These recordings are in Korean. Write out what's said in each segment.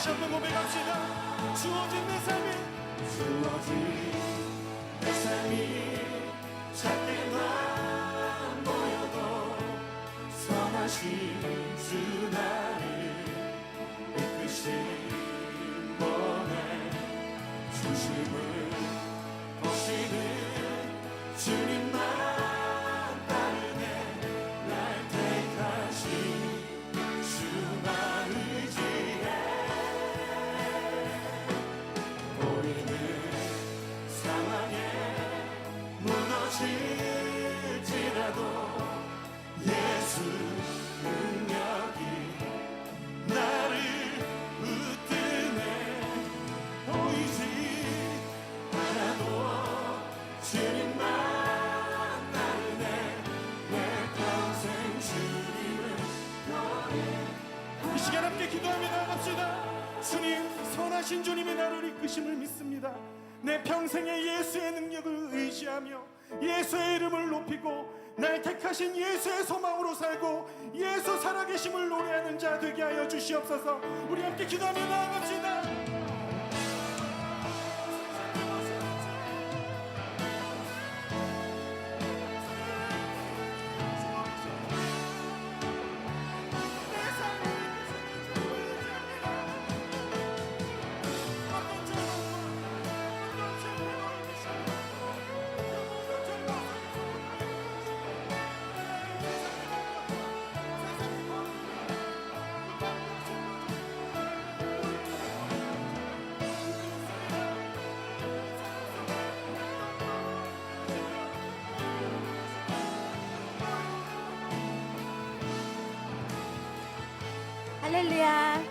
다시 한번 고백합시다. 주어진 내 삶이 작게만 보여도 선하신 주 나를 이끄신 번에 중심을 보시는 주님만 따르네. 날 택하신 주만 의지해. 보이는 상황에 무너질지라도 예수 능력이 나를 붙드네. 보이지 않아도 주님만 따르네. 내 평생 주님을 너의. 이 시간 함께 기도하며 나갑시다. 주님, 선하신 주님이 나를 이끄심을 믿습니다. 내 평생에 예수의 능력을 의지하며 예수의 이름을 높이고 날 택하신 예수의 소망으로 살고 예수 살아계심을 노래하는 자 되게 하여 주시옵소서. 우리 함께 기도하며 나아갑시다. 할렐루야.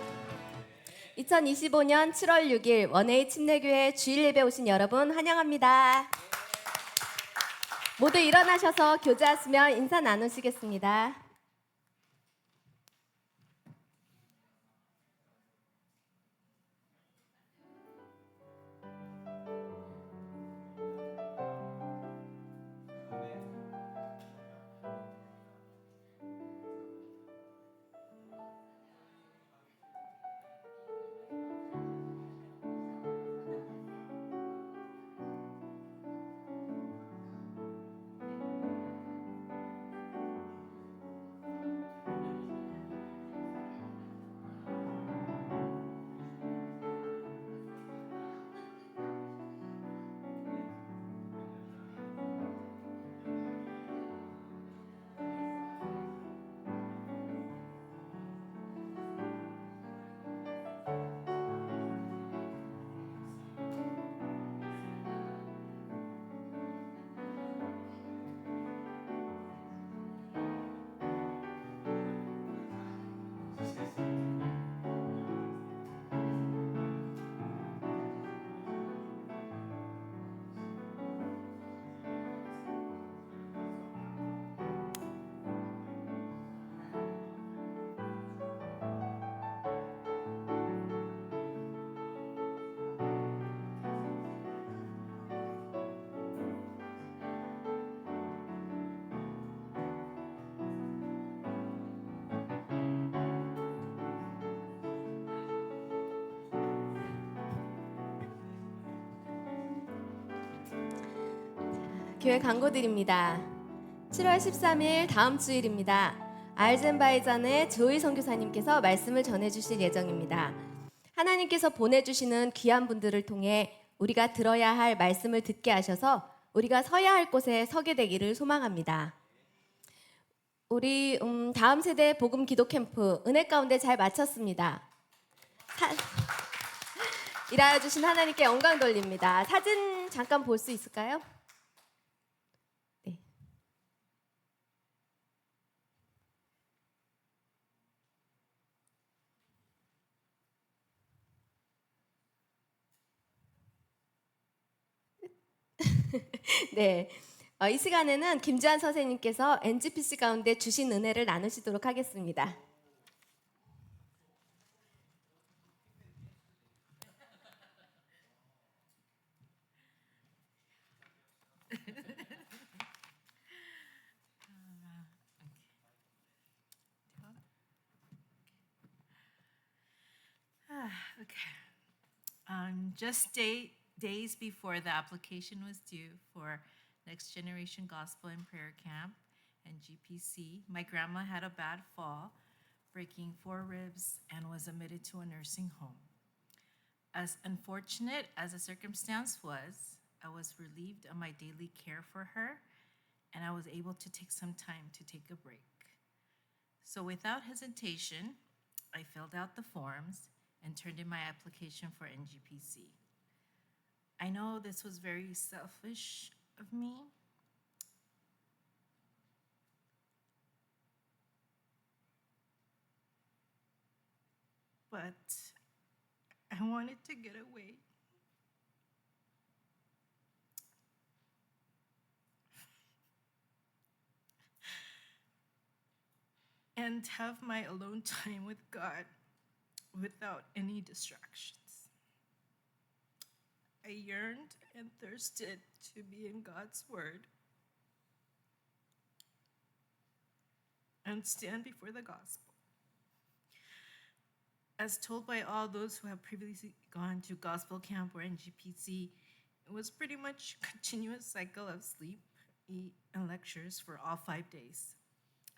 2025년 7월 6일 원웨이 침례교회 주일 예배 오신 여러분 환영합니다. 모두 일어나셔서 교제하시며 인사 나누시겠습니다. 교회 광고드립니다. 7월 13일 다음 주일입니다. 아르젠바이잔의 조이 선교사님께서 말씀을 전해주실 예정입니다. 하나님께서 보내주시는 귀한 분들을 통해 우리가 들어야 할 말씀을 듣게 하셔서 우리가 서야 할 곳에 서게 되기를 소망합니다. 우리 다음 세대 복음 기도 캠프 은혜 가운데 잘 마쳤습니다. 일하여 주신 하나님께 영광 돌립니다. 사진 잠깐 볼 수 있을까요? 네. 이 시간에는 김주한 선생님께서 NGPC 가운데 주신 은혜를 나누시도록 하겠습니다. Okay. Just days before the application was due for Next Generation Gospel and Prayer Camp and GPC, my grandma had a bad fall, breaking 4 ribs, and was admitted to a nursing home. As unfortunate as the circumstance was, I was relieved of my daily care for her, and I was able to take some time to take a break. So without hesitation, I filled out the forms and turned in my application for NGPC. I know this was very selfish of me. But I wanted to get away. And have my alone time with God without any distractions. I yearned and thirsted to be in God's Word and stand before the gospel. As told by all those who have previously gone to gospel camp or NGPC, it was pretty much a continuous cycle of sleep, eat, and lectures for all 5 days.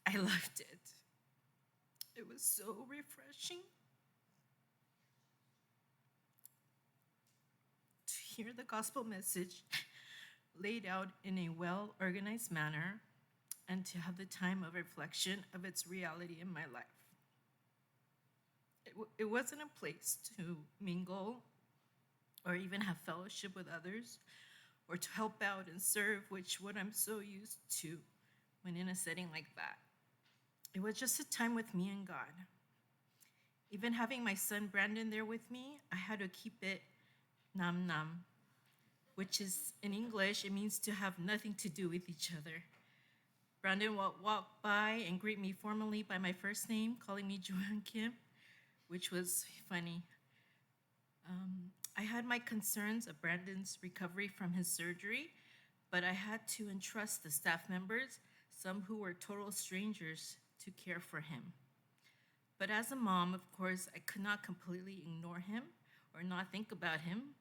I loved it. It was so refreshing to hear the gospel message laid out in a well-organized manner and to have the time of reflection of its reality in my life. It wasn't a place to mingle or even have fellowship with others or to help out and serve, which what I'm so used to when in a setting like that. It was just a time with me and God. Even having my son Brandon there with me, I had to keep it nam nam, which is in English, it means to have nothing to do with each other. Brandon would walk by and greet me formally by my first name, calling me Joanne Kim, which was funny. I had my concerns of Brandon's recovery from his surgery, but I had to entrust the staff members, some who were total strangers, to care for him. But as a mom, of course, I could not completely ignore him or not think about him.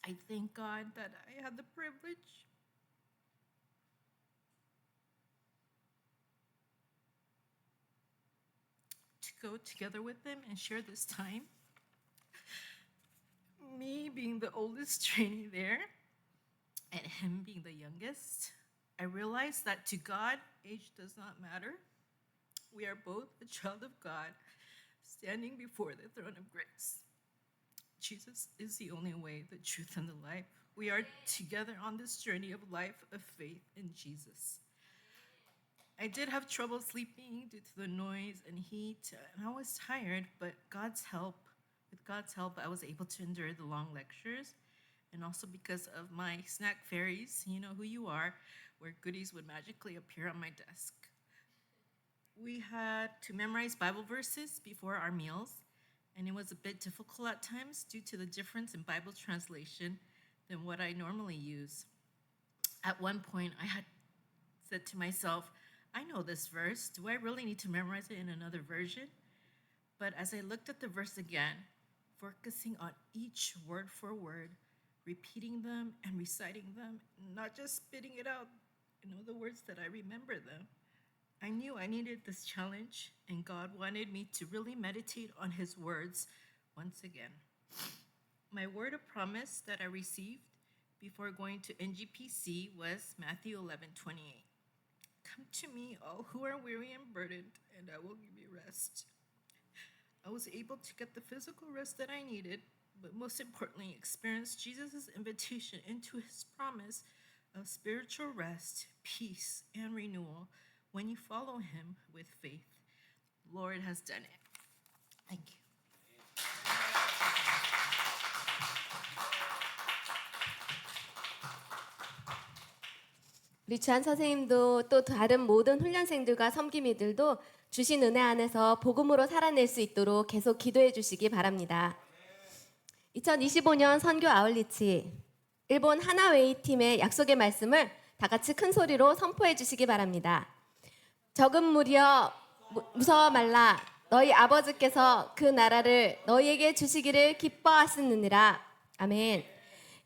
I thank God that I had the privilege to go together with him and share this time. Me being the oldest trainee there and him being the youngest, I realized that to God, age does not matter. We are both a child of God, standing before the throne of grace. Jesus is the only way, the truth, and the life. We are together on this journey of life of faith in Jesus. I did have trouble sleeping due to the noise and heat, and I was tired, but with God's help, I was able to endure the long lectures, and also because of my snack fairies, you know who you are, where goodies would magically appear on my desk. We had to memorize Bible verses before our meals, and it was a bit difficult at times due to the difference in Bible translation than what I normally use. At one point, I had said to myself, I know this verse. Do I really need to memorize it in another version? But as I looked at the verse again, focusing on each word for word, repeating them and reciting them, not just spitting it out, the words that I remember them, I knew I needed this challenge, and God wanted me to really meditate on his words once again. My word of promise that I received before going to NGPC was Matthew 11:28. Come to me, all who are weary and burdened, and I will give you rest. I was able to get the physical rest that I needed, but most importantly, experience Jesus' invitation into his promise of spiritual rest, peace, and renewal when you follow him with faith. Lord has done it. Thank you. 우리 주한 선생님도 또 다른 모든 훈련생들과 섬김이들도 주신 은혜 안에서 복음으로 살아낼 수 있도록 계속 기도해 주시기 바랍니다. 2025년 선교 아울리치 일본 하나웨이 팀의 약속의 말씀을 다 같이 큰 소리로 선포해 주시기 바랍니다. 적은 무리여 무서워 말라. 너희 아버지께서 그 나라를 너희에게 주시기를 기뻐하시느니라. 아멘.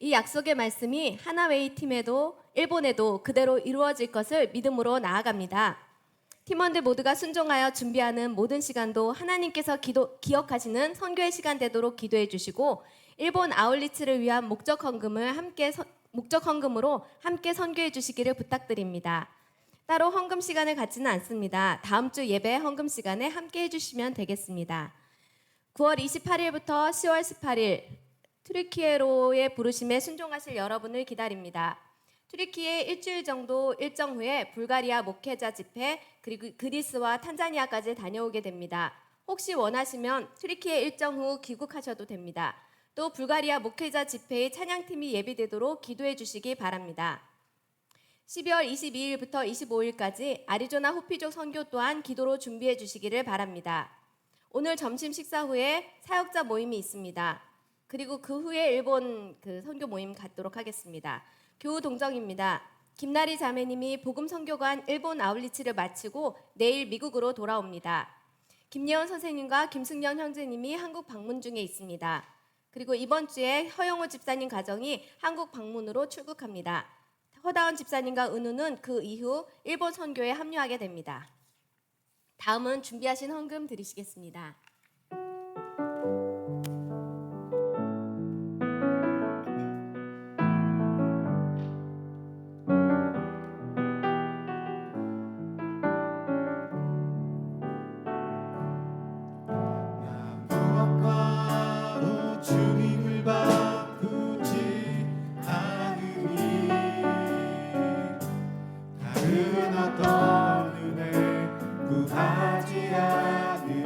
이 약속의 말씀이 하나웨이 팀에도 일본에도 그대로 이루어질 것을 믿음으로 나아갑니다. 팀원들 모두가 순종하여 준비하는 모든 시간도 하나님께서 기억하시는 선교의 시간 되도록 기도해 주시고 일본 아울리츠를 위한 목적 헌금으로 함께 선교해 주시기를 부탁드립니다. 따로 헌금 시간을 갖지는 않습니다. 다음 주 예배 헌금 시간에 함께 해주시면 되겠습니다. 9월 28일부터 10월 18일 트리키예로의 부르심에 순종하실 여러분을 기다립니다. 트리키에 일주일 정도 일정 후에 불가리아 목회자 집회 그리고 그리스와 탄자니아까지 다녀오게 됩니다. 혹시 원하시면 트리키에 일정 후 귀국하셔도 됩니다. 또 불가리아 목회자 집회의 찬양팀이 예비되도록 기도해 주시기 바랍니다. 12월 22일부터 25일까지 아리조나 호피족 선교 또한 기도로 준비해 주시기를 바랍니다. 오늘 점심 식사 후에 사역자 모임이 있습니다. 그리고 그 후에 일본 선교 모임 갖도록 하겠습니다. 교우 동정입니다. 김나리 자매님이 복음 선교관 일본 아울리츠를 마치고 내일 미국으로 돌아옵니다. 김예원 선생님과 김승연 형제님이 한국 방문 중에 있습니다. 그리고 이번 주에 허영호 집사님 가정이 한국 방문으로 출국합니다. 허다운 집사님과 은우는 그 이후 일본 선교에 합류하게 됩니다. 다음은 준비하신 헌금 드리시겠습니다. 무엇과도 주님을 바꾸지 않으니 다른 어떤 은혜 구하지 않으리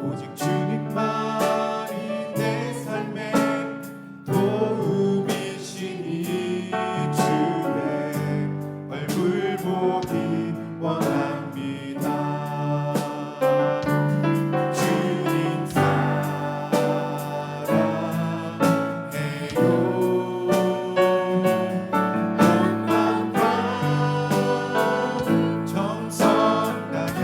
오직 주님만이 내 삶의 도움이시니 주의 얼굴 보기 원합니다. 주님 사랑해요. 온마음과 정성 다해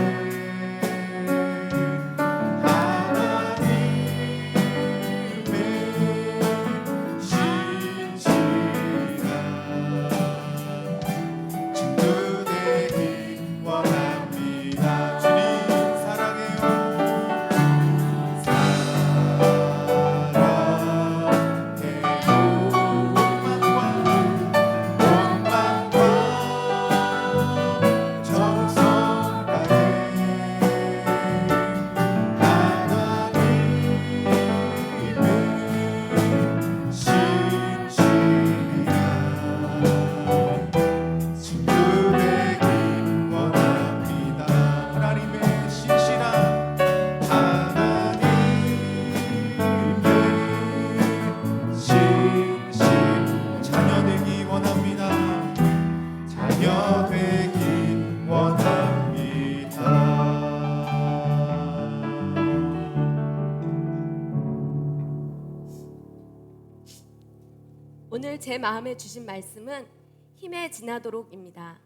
하나님의 신실한 친구 되기 원합니다. 주님 사랑해요. 하나님의 신실한 자녀 되기 원합니다. 자녀 되기 원합니다. 오늘 제 마음에 주신 말씀은 힘에 지나도록입니다.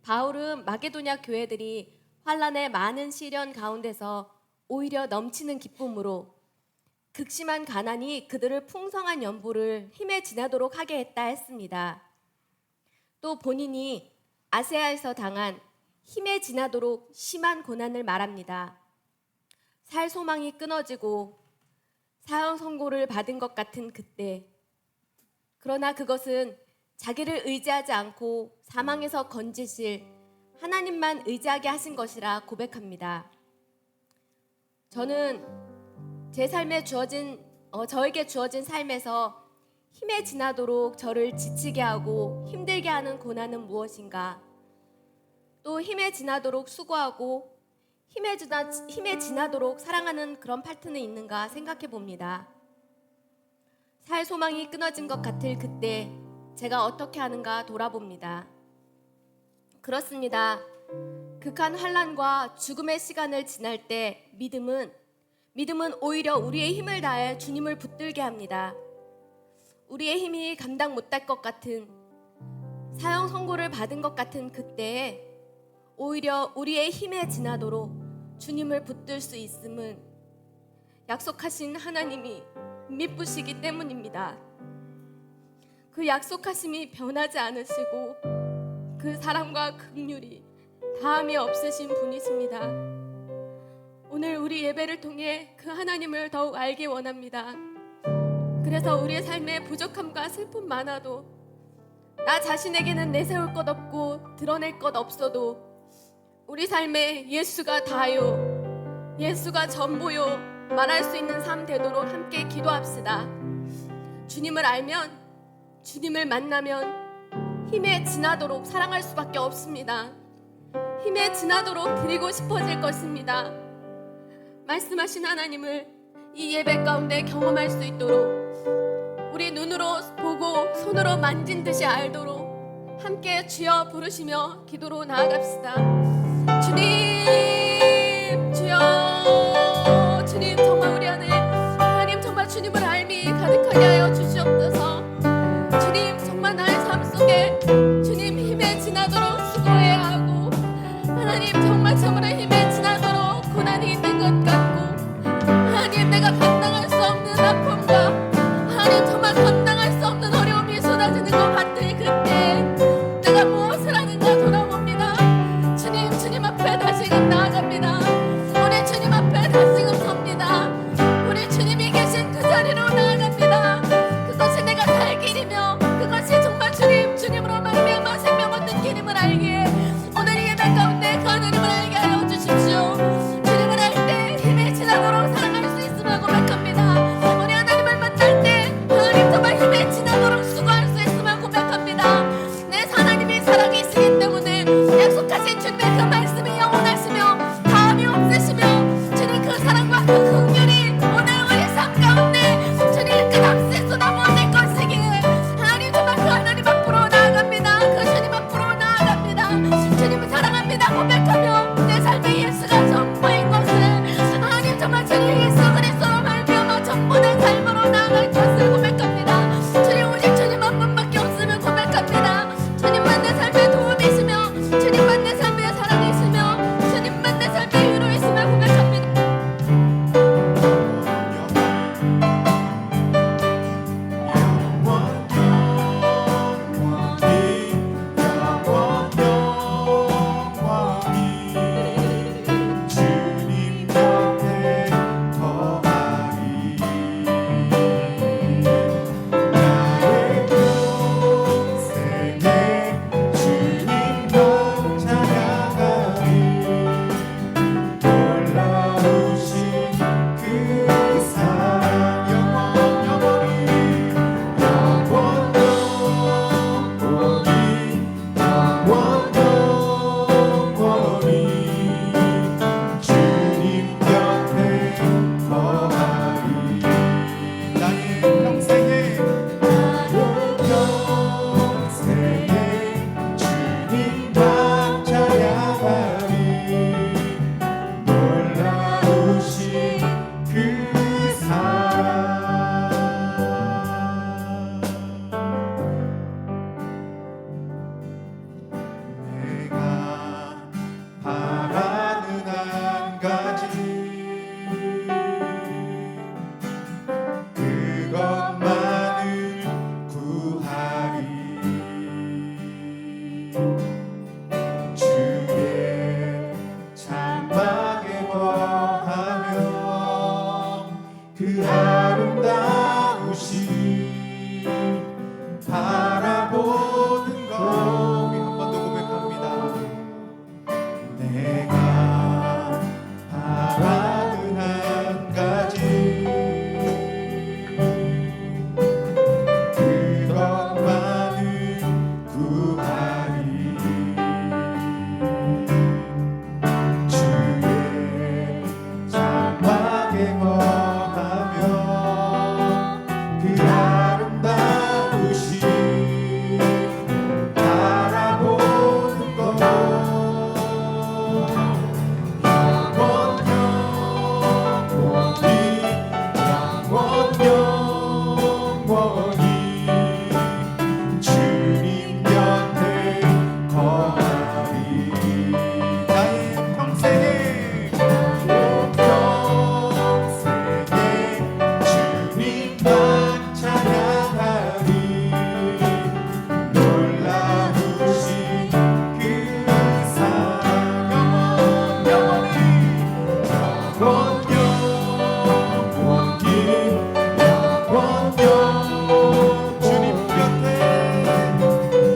바울은 마게도냐 교회들이 환란의 많은 시련 가운데서 오히려 넘치는 기쁨으로 극심한 가난이 그들을 풍성한 연보를 힘에 지나도록 하게 했다 했습니다. 또 본인이 아세아에서 당한 힘에 지나도록 심한 고난을 말합니다. 살 소망이 끊어지고 사형 선고를 받은 것 같은 그때, 그러나 그것은 자기를 의지하지 않고 사망에서 건지실 하나님만 의지하게 하신 것이라 고백합니다. 저는 제 삶에 저에게 주어진 삶에서 힘에 지나도록 저를 지치게 하고 힘들게 하는 고난은 무엇인가? 또 힘에 지나도록 수고하고 힘에 지나도록 사랑하는 그런 파트는 있는가 생각해 봅니다. 살 소망이 끊어진 것 같을 그때 제가 어떻게 하는가 돌아봅니다. 그렇습니다. 극한 환난과 죽음의 시간을 지날 때 믿음은 오히려 우리의 힘을 다해 주님을 붙들게 합니다. 우리의 힘이 감당 못할 것 같은 사형 선고를 받은 것 같은 그때에 오히려 우리의 힘에 지나도록 주님을 붙들 수 있음은 약속하신 하나님이 미쁘시기 때문입니다. 그 약속하심이 변하지 않으시고 그 사랑과 긍휼이 다함이 없으신 분이십니다. 오늘 우리 예배를 통해 그 하나님을 더욱 알기 원합니다. 그래서 우리의 삶에 부족함과 슬픔 많아도 나 자신에게는 내세울 것 없고 드러낼 것 없어도 우리 삶에 예수가 다요, 예수가 전부요 말할 수 있는 삶 되도록 함께 기도합시다. 주님을 알면, 주님을 만나면 힘에 지나도록 사랑할 수밖에 없습니다. 힘에 지나도록 드리고 싶어질 것입니다. 말씀하신 하나님을 이 예배 가운데 경험할 수 있도록 우리 눈으로 보고 손으로 만진 듯이 알도록 함께 주여 부르시며 기도로 나아갑시다. 주님, 주여, 주님 정말 우리 안에 하나님 정말 주님을 알미 가득하게 하여 주시옵소서. 주님 정말 나의 삶 속에 주님 힘에 지나도록 수고해야 하고 하나님 정말 참으로 힘에 지나도록 고난이 있는 것 같고 하나님 내가 감당할 수 없는 아픔과 하나님 정말 감당할 수 없는 어려움이 쏟아지는 것 같을 그때 내가 무엇을 하는가 돌아봅니다. 주님 앞에 다시금 나아갑니다.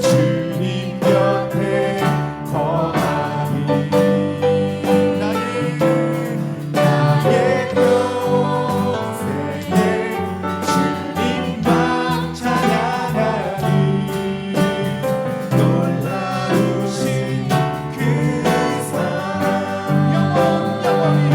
주님 곁에 거하리 나의 평생에 주님만 찬양하리 놀라우신 그 사랑 영원히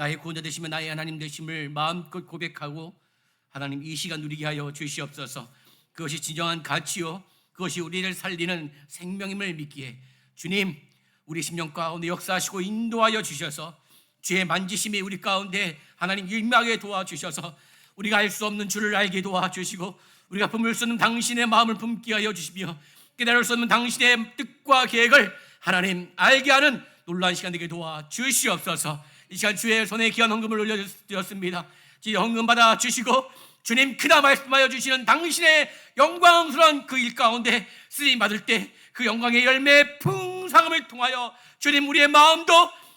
나의 구원자 되시며 나의 하나님 되심을 마음껏 고백하고 하나님 이 시간 누리게 하여 주시옵소서. 그것이 진정한 가치요, 그것이 우리를 살리는 생명임을 믿기에 주님, 우리 심령 가운데 역사하시고 인도하여 주셔서 주의 만지심이 우리 가운데 하나님 일하게 도와주셔서 우리가 알 수 없는 주를 알게 도와주시고 우리가 품을 수 없는 당신의 마음을 품게 하여 주시며 깨달을 수 없는 당신의 뜻과 계획을 하나님 알게 하는 놀라운 시간 되게 도와주시옵소서. 이 시간 주의 손에 귀한 헌금을 올려드렸습니다. 주의 헌금 받아 주시고 주님 크다 말씀하여 주시는 당신의 영광스러운 그 일 가운데 쓰임 받을 때 그 영광의 열매 풍성함을 통하여 주님 우리의 마음도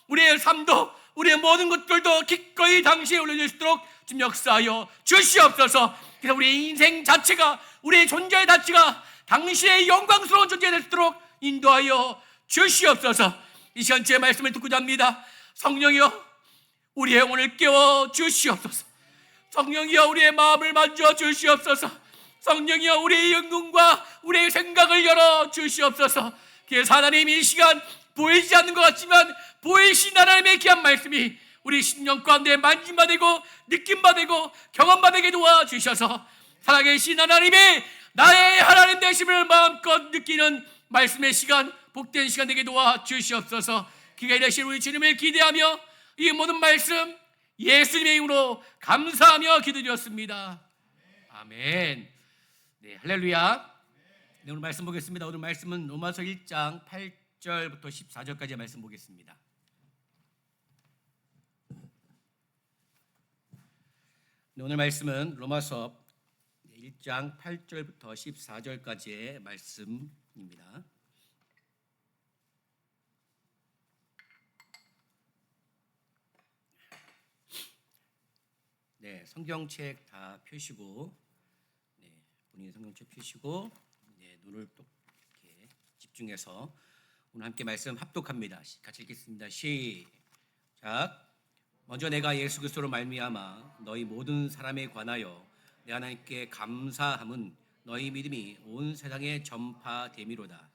우리의 삶도 우리의 모든 것들도 기꺼이 당시에 올려주시도록 좀 역사하여 주시옵소서. 그래서 우리의 인생 자체가 우리의 존재 자체가 당신의 영광스러운 존재가 될 수 있도록 인도하여 주시옵소서. 이 시간 주의 말씀을 듣고자 합니다. 성령이여 우리의 영혼을 깨워 주시옵소서. 성령이여 우리의 마음을 만져 주시옵소서. 성령이여 우리의 영혼과 우리의 생각을 열어 주시옵소서. 그래서 하나님 이 시간 보이지 않는 것 같지만 보이신 하나님의 귀한 말씀이 우리 심령 가운데 만짐받고 느낌받고 경험받게 도와주셔서 살아계신 하나님의 나의 하나님 되심을 마음껏 느끼는 말씀의 시간, 복된 시간 되게 도와주시옵소서. 기가 이르신 우리 주님을 기대하며 이 모든 말씀 예수님의 이름으로 감사하며 기도드렸습니다. 아멘. 네, 할렐루야. 네, 오늘 말씀 보겠습니다. 오늘 말씀은 로마서 1장 8절부터 14절까지의 말씀 보겠습니다. 네, 오늘 말씀은 로마서 1장 8절부터 14절까지의 말씀입니다. 네, 성경책 다 펴시고, 네, 본인 성경책 펴시고, 네, 눈을 또 이렇게 집중해서 오늘 함께 말씀 합독합니다. 같이 읽겠습니다. 시작. 먼저 내가 예수 그리스도로 말미암아 너희 모든 사람에 관하여 내 하나님께 감사함은 너희 믿음이 온 세상에 전파됨이로다.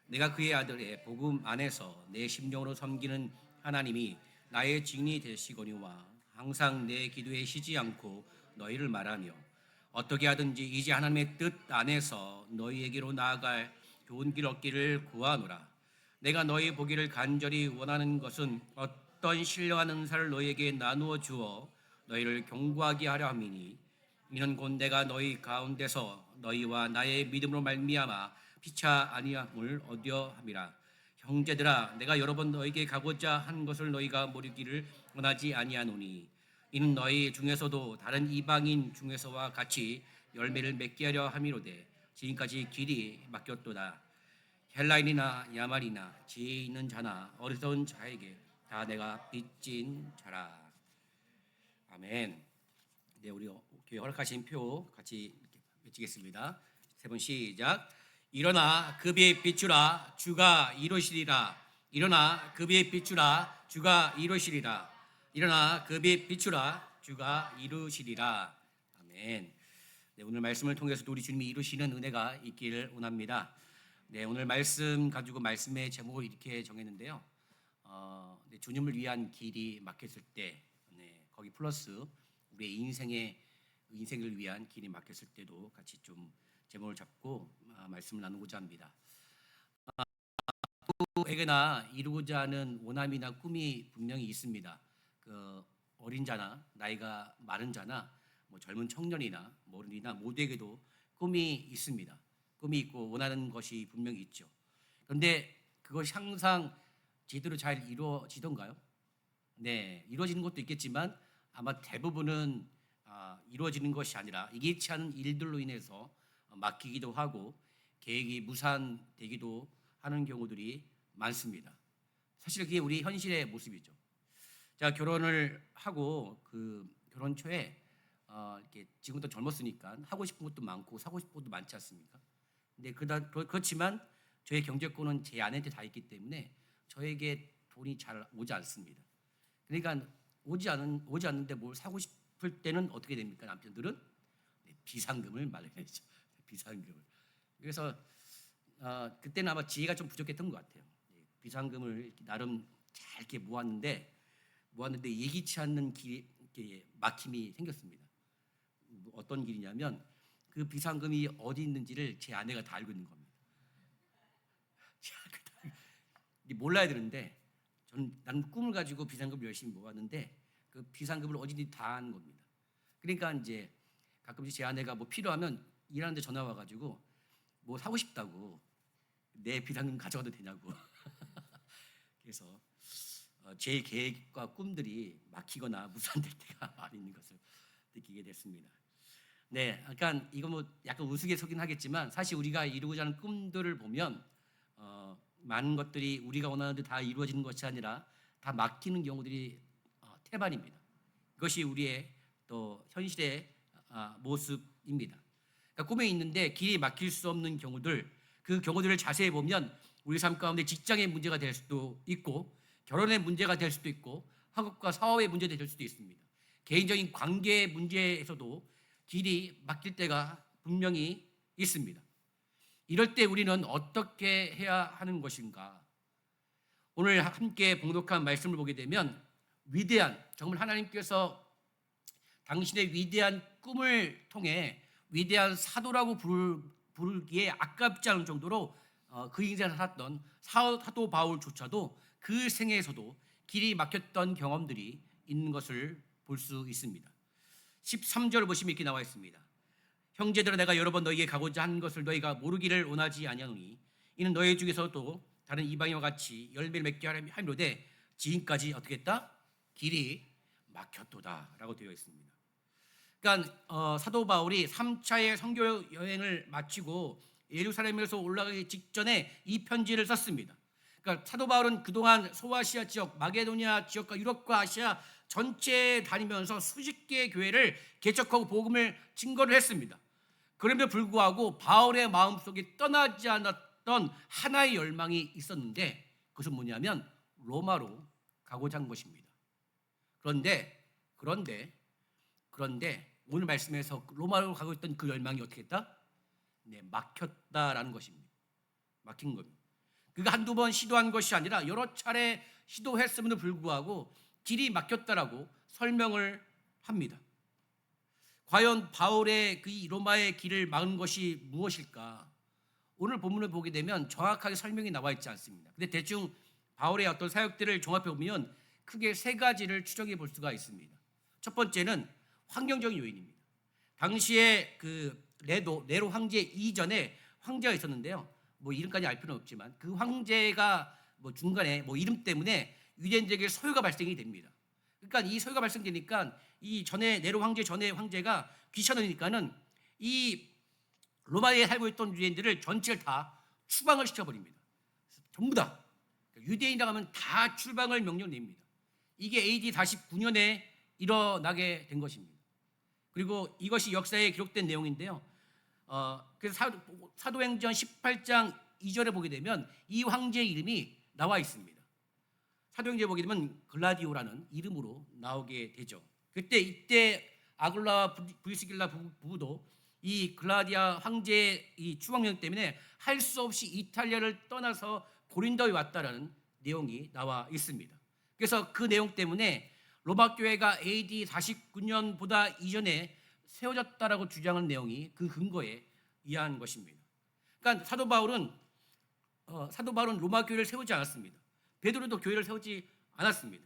내가 그의 아들의 복음 안에서 내 심령으로 섬기는 하나님이 나의 증인이 되시거니와 항상 내 기도에 쉬지 않고 너희를 말하며 어떻게 하든지 이제 하나님의 뜻 안에서 너희에게로 나아갈 좋은 길 얻기를 구하노라. 내가 너희 보기를 간절히 원하는 것은 어떤 신령한 은사를 너희에게 나누어 주어 너희를 경고하게 하려 함이니 이는 곧 내가 너희 가운데서 너희와 나의 믿음으로 말미암아 피차 아니함을 얻려 함이라. 형제들아, 내가 여러 번 너희에게 가고자 한 것을 너희가 모르기를 원하지 아니하노니 이는 너희 중에서도 다른 이방인 중에서와 같이 열매를 맺게 하려 함이로되 지금까지 길이 막혔도다. 헬라인이나 야말이나 지혜 있는 자나 어리석은 자에게 다 내가 빚진 자라. 아멘. 네, 우리 교회 허락하신 표 같이 외치겠습니다. 세 번 시작. 일어나 급히 비추라 주가 이루시리라. 일어나 급히 비추라 주가 이루시리라. 일어나 급히 비추라 주가 이루시리라. 아멘. 네, 오늘 말씀을 통해서 우리 주님이 이루시는 은혜가 있기를 원합니다. 네, 오늘 말씀 가지고 말씀의 제목을 이렇게 정했는데요. 네, 주님을 위한 길이 막혔을 때, 네, 거기 플러스 우리의 인생을 위한 길이 막혔을 때도 같이 좀 제목을 잡고 말씀을 나누고자 합니다. 누구에게나 이루고자 하는 원함이나 꿈이 분명히 있습니다. 그 어린 자나 나이가 많은 자나 뭐 젊은 청년이나 어른이나 모두에게도 꿈이 있습니다. 꿈이 있고 원하는 것이 분명히 있죠. 그런데 그것이 항상 제대로 잘 이루어지던가요? 네, 이루어지는 것도 있겠지만 아마 대부분은 이루어지는 것이 아니라 예기치 않은 일들로 인해서 막히기도 하고 계획이 무산되기도 하는 경우들이 많습니다. 사실 그게 우리 현실의 모습이죠. 제가 결혼을 하고 그 결혼 초에 이렇게 지금도 젊었으니까 하고 싶은 것도 많고 사고 싶은 것도 많지 않습니까? 근데 그렇지만 저의 경제권은 제 아내한테 다 있기 때문에 저에게 돈이 잘 오지 않습니다. 그러니까 오지 않는데 뭘 사고 싶을 때는 어떻게 됩니까? 남편들은 비상금을 마련해야죠. 비상금을. 그래서 그때는 아마 지혜가 좀 부족했던 것 같아요. 비상금을 나름 잘 이렇게 모았는데 모았는데 예기치 않는 길에 막힘이 생겼습니다. 어떤 길이냐면 그 비상금이 어디 있는지를 제 아내가 다 알고 있는 겁니다. 몰라야 되는데 나는 꿈을 가지고 비상금을 열심히 모았는데 그 비상금을 어디든지 다 아는 겁니다. 그러니까 이제 가끔씩 제 아내가 뭐 필요하면 일하는데 전화 와가지고 뭐 사고 싶다고 내 비상금 가져가도 되냐고. 그래서 제 계획과 꿈들이 막히거나 무산될 때가 많이 있는 것을 느끼게 됐습니다. 네, 그러니까 이거 뭐 약간 우스갯소리긴 하겠지만 사실 우리가 이루고자 하는 꿈들을 보면 많은 것들이 우리가 원하는 듯 다 이루어지는 것이 아니라 다 막히는 경우들이 태반입니다. 그것이 우리의 또 현실의 모습입니다. 그러니까 꿈에 있는데 길이 막힐 수 없는 경우들, 그 경우들을 자세히 보면 우리 삶 가운데 직장의 문제가 될 수도 있고 결혼의 문제가 될 수도 있고 학업과 사업의 문제가 될 수도 있습니다. 개인적인 관계의 문제에서도 길이 막힐 때가 분명히 있습니다. 이럴 때 우리는 어떻게 해야 하는 것인가? 오늘 함께 봉독한 말씀을 보게 되면 위대한, 정말 하나님께서 당신의 위대한 꿈을 통해 위대한 사도라고 부르기에 아깝지 않을 정도로 그 인생을 살았던 사도 바울조차도 그 생애에서도 길이 막혔던 경험들이 있는 것을 볼 수 있습니다. 13절 보시면 이렇게 나와 있습니다. 형제들아 내가 여러 번 너희에게 가고자 하는 것을 너희가 모르기를 원하지 아니하노니 이는 너희 중에서도 다른 이방인과 같이 열매를 맺게 하려되 지금까지 어떻게 했다? 길이 막혔도다라고 되어 있습니다. 그러니까 사도 바울이 3차의 선교 여행을 마치고 예루살렘에서 올라가기 직전에 이 편지를 썼습니다. 그러니까 사도 바울은 그동안 소아시아 지역, 마게도니아 지역과 유럽과 아시아 전체에 다니면서 수십 개의 교회를 개척하고 복음을 증거를 했습니다. 그럼에도 불구하고 바울의 마음속에 떠나지 않았던 하나의 열망이 있었는데 그것은 뭐냐면 로마로 가고자 한 것입니다. 그런데 오늘 말씀에서 로마로 가고 있던 그 열망이 어떻게 했다? 네, 막혔다라는 것입니다. 막힌 겁니다. 그가 한두 번 시도한 것이 아니라 여러 차례 시도했음에도 불구하고 길이 막혔다라고 설명을 합니다. 과연 바울의 그 로마의 길을 막은 것이 무엇일까? 오늘 본문을 보게 되면 정확하게 설명이 나와 있지 않습니다. 근데 대충 바울의 어떤 사역들을 종합해 보면 크게 세 가지를 추정해 볼 수가 있습니다. 첫 번째는 환경적인 요인입니다. 당시에 그 네로 황제 이전에 황제가 있었는데요. 뭐 이름까지 알 필요는 없지만 그 황제가 뭐 중간에 뭐 이름 때문에 유대인들에게 소요가 발생이 됩니다. 그러니까 이 소요가 발생되니까 이 전에 네로 황제 전에 황제가 귀찮으니까는 이 로마에 살고 있던 유대인들을 전체를 다 추방을 시켜버립니다. 전부 다 유대인이라고 하면 다 출방을 명령냅니다. 이게 AD 49년에 일어나게 된 것입니다. 그리고 이것이 역사에 기록된 내용인데요. 그래서 사도행전 18장 2절에 보게 되면 이 황제의 이름이 나와 있습니다. 사도행전에 보게 되면 글라디오라는 이름으로 나오게 되죠. 이때 아굴라와 브리스길라 부부도 이 글라디아 황제의 이 추방령 때문에 할 수 없이 이탈리아를 떠나서 고린도에 왔다라는 내용이 나와 있습니다. 그래서 그 내용 때문에 로마 교회가 AD 49년보다 이전에 세워졌다라고 주장한 내용이 그 근거에 의한 것입니다. 그러니까 사도 바울은 로마 교회를 세우지 않았습니다. 베드로도 교회를 세우지 않았습니다.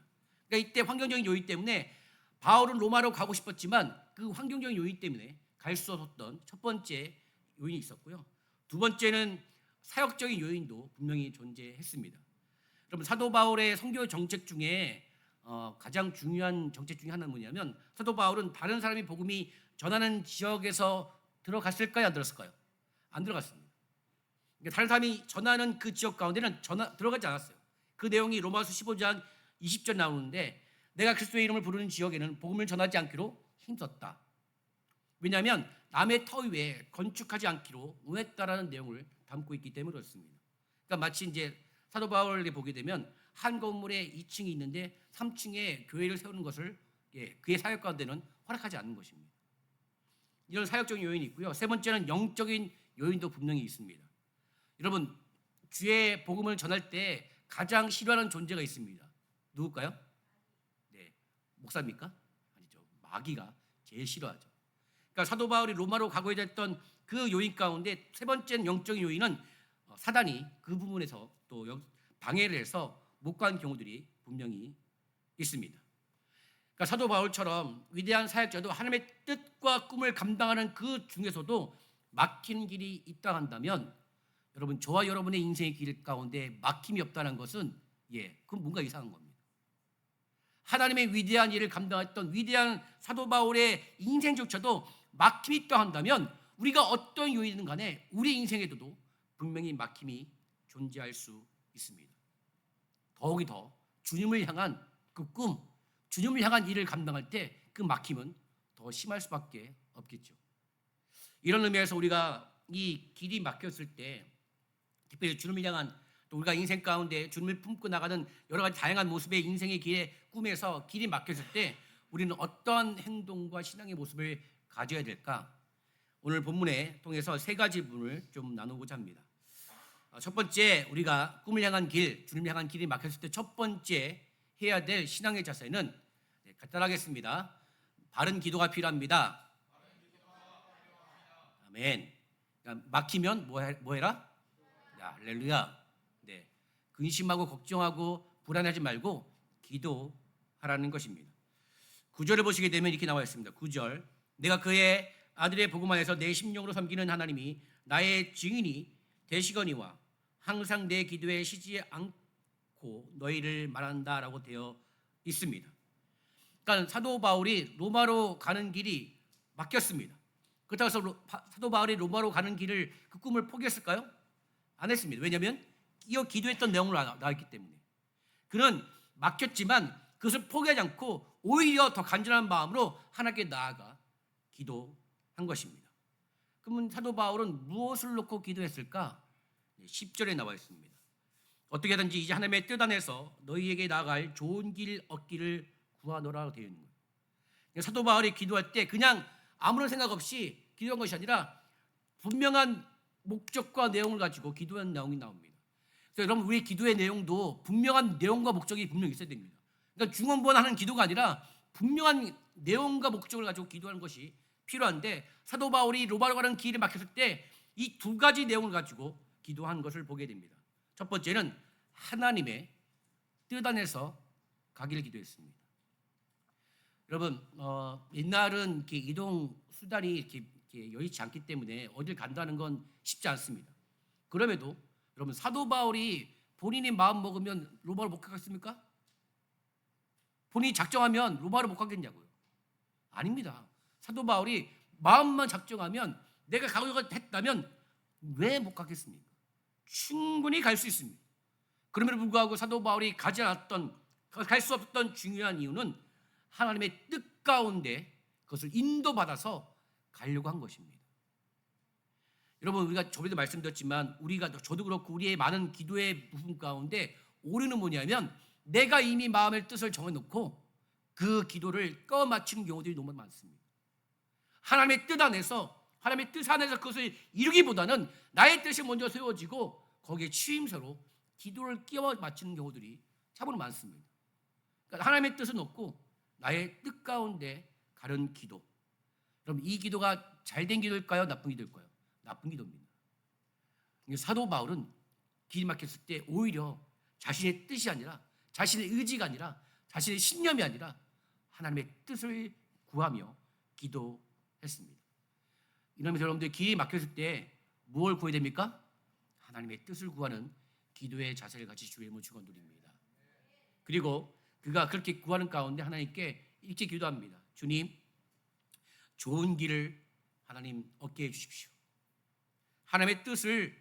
그러니까 이때 환경적인 요인 때문에 바울은 로마로 가고 싶었지만 그 환경적인 요인 때문에 갈 수 없었던 첫 번째 요인이 있었고요. 두 번째는 사역적인 요인도 분명히 존재했습니다. 여러분 사도 바울의 선교 정책 중에 가장 중요한 정책 중에 하나는 뭐냐면 사도 바울은 다른 사람이 복음이 전하는 지역에서 들어갔을까요? 안 들어갔을까요? 안 들어갔습니다. 그러니까 다른 사람이 전하는 그 지역 가운데는 들어가지 않았어요. 그 내용이 로마서 15장 20절 나오는데 내가 그리스도의 이름을 부르는 지역에는 복음을 전하지 않기로 힘썼다. 왜냐하면 남의 터 위에 건축하지 않기로 응했다라는 내용을 담고 있기 때문에 그렇습니다. 그러니까 마치 이제 사도 바울에 보게 되면 한 건물에 2층이 있는데 3층에 교회를 세우는 것을 그의 사역 가운데는 허락하지 않는 것입니다. 이런 사역적인 요인이 있고요. 세 번째는 영적인 요인도 분명히 있습니다. 여러분 주의 복음을 전할 때 가장 싫어하는 존재가 있습니다. 누굴까요? 네, 목사입니까? 아니죠. 마귀가 제일 싫어하죠. 그러니까 사도 바울이 로마로 가고자 했던 그 요인 가운데 세 번째 영적인 요인은 사단이 그 부분에서 또 방해를 해서 못 간 경우들이 분명히 있습니다. 그러니까 사도 바울처럼 위대한 사역자도 하나님의 뜻과 꿈을 감당하는 그 중에서도 막힌 길이 있다 한다면 여러분, 저와 여러분의 인생의 길 가운데 막힘이 없다는 것은 그건 뭔가 이상한 겁니다. 하나님의 위대한 일을 감당했던 위대한 사도 바울의 인생조차도 막힘이 있다 한다면 우리가 어떤 요인이든 간에 우리 인생에도 분명히 막힘이 존재할 수 있습니다. 더욱이 더 주님을 향한 그 꿈, 주님을 향한 일을 감당할 때 그 막힘은 더 심할 수밖에 없겠죠. 이런 의미에서 우리가 이 길이 막혔을 때, 특별히 주님을 향한, 또 우리가 인생 가운데 주님을 품고 나가는 여러 가지 다양한 모습의 인생의 길에 꿈에서 길이 막혔을 때 우리는 어떠한 행동과 신앙의 모습을 가져야 될까? 오늘 본문에 통해서 세 가지 부분을 좀 나누고자 합니다. 첫 번째, 우리가 꿈을 향한 길, 주님을 향한 길이 막혔을 때 첫 번째 해야 될 신앙의 자세는 간단하겠습니다. 바른 기도가 필요합니다. 아멘. 그러니까 막히면 뭐 해라? 할렐루야. 네, 근심하고 걱정하고 불안하지 말고 기도하라는 것입니다. 9절을 보시게 되면 이렇게 나와 있습니다. 9절, 내가 그의 아들의 복음 안에서 내 심령으로 섬기는 하나님이 나의 증인이 되시거니와 항상 내 기도에 쉬지 않고 너희를 말한다라고 되어 있습니다. 그러니까 사도 바울이 로마로 가는 길이 막혔습니다. 그렇다고 해서 사도 바울이 로마로 가는 길을, 그 꿈을 포기했을까요? 안 했습니다. 왜냐하면 이어 기도했던 내용으로 나왔기 때문에. 그는 막혔지만 그것을 포기하지 않고 오히려 더 간절한 마음으로 하나님께 나아가 기도한 것입니다. 그러면 사도 바울은 무엇을 놓고 기도했을까? 10절에 나와 있습니다. 어떻게든지 이제 하나님의 뜻 안에서 너희에게 나아갈 좋은 길 얻기를 구하노라고 되어 있는 거예요. 사도 바울이 기도할 때 그냥 아무런 생각 없이 기도한 것이 아니라 분명한 목적과 내용을 가지고 기도한 내용이 나옵니다. 그래서 여러분, 우리의 기도의 내용도 분명한 내용과 목적이 분명히 있어야 됩니다. 그러니까 중언부언하는 기도가 아니라 분명한 내용과 목적을 가지고 기도하는 것이 필요한데, 사도 바울이 로마로 가는 길에 막혔을 때 이 두 가지 내용을 가지고 기도한 것을 보게 됩니다. 첫 번째는 하나님의 뜻 안에서 가기를 기도했습니다. 여러분, 옛날은 이렇게 이동 수단이 이렇게 여의치 않기 때문에 어딜 간다는 건 쉽지 않습니다. 그럼에도 여러분, 사도 바울이 본인이 마음 먹으면 로마로 못 가겠습니까? 본인이 작정하면 로마로 못 가겠냐고요? 아닙니다. 사도 바울이 마음만 작정하면, 내가 가고자 했다면 왜 못 가겠습니까? 충분히 갈 수 있습니다. 그럼에도 불구하고 사도 바울이 갈 수 없었던 중요한 이유는 하나님의 뜻 가운데 그것을 인도받아서 가려고 한 것입니다. 여러분, 우리가 저번에도 말씀드렸지만 저도 그렇고 우리의 많은 기도의 부분 가운데 오류는 뭐냐면, 내가 이미 마음의 뜻을 정해놓고 그 기도를 꺼맞추는 경우들이 너무 많습니다. 하나님의 뜻 안에서 그것을 이루기보다는 나의 뜻이 먼저 세워지고 거기에 취임새로 기도를 끼워 맞추는 경우들이 참으로 많습니다. 그러니까 하나님의 뜻은 없고 나의 뜻 가운데 가른 기도. 그럼 이 기도가 잘된 기도일까요? 나쁜 기도일까요? 나쁜 기도입니다. 사도 바울은 길이 막혔을 때 오히려 자신의 뜻이 아니라, 자신의 의지가 아니라, 자신의 신념이 아니라 하나님의 뜻을 구하며 기도했습니다. 이러면서 여러분들 길이 막혔을 때 무엇을 구해야 됩니까? 하나님의 뜻을 구하는 기도의 자세를 같이 주의 이름으로 축원드립니다. 그리고 그가 그렇게 구하는 가운데 하나님께 이렇게 기도합니다. 주님, 좋은 길을 하나님 얻게 해주십시오. 하나님의 뜻을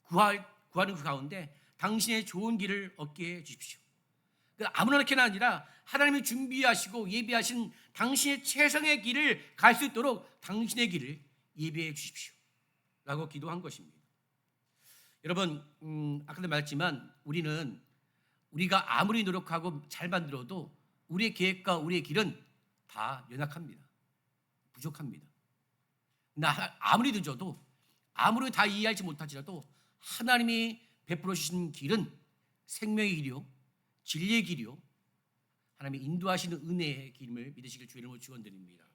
구하는 그 가운데 당신의 좋은 길을 얻게 해주십시오. 아무렇게나 아니라 하나님이 준비하시고 예비하신 당신의 최선의 길을 갈 수 있도록 당신의 길을 예비해 주십시오 라고 기도한 것입니다. 여러분, 아까도 말했지만 우리가 아무리 노력하고 잘 만들어도 우리의 계획과 우리의 길은 다 연약합니다. 부족합니다. 아무리 늦어도, 아무리 다 이해하지 못하지라도 하나님이 베풀어 주신 길은 생명의 길이요, 진리의 길이요, 하나님이 인도하시는 은혜의 길임을 믿으시길 주의 이름으로 축원드립니다.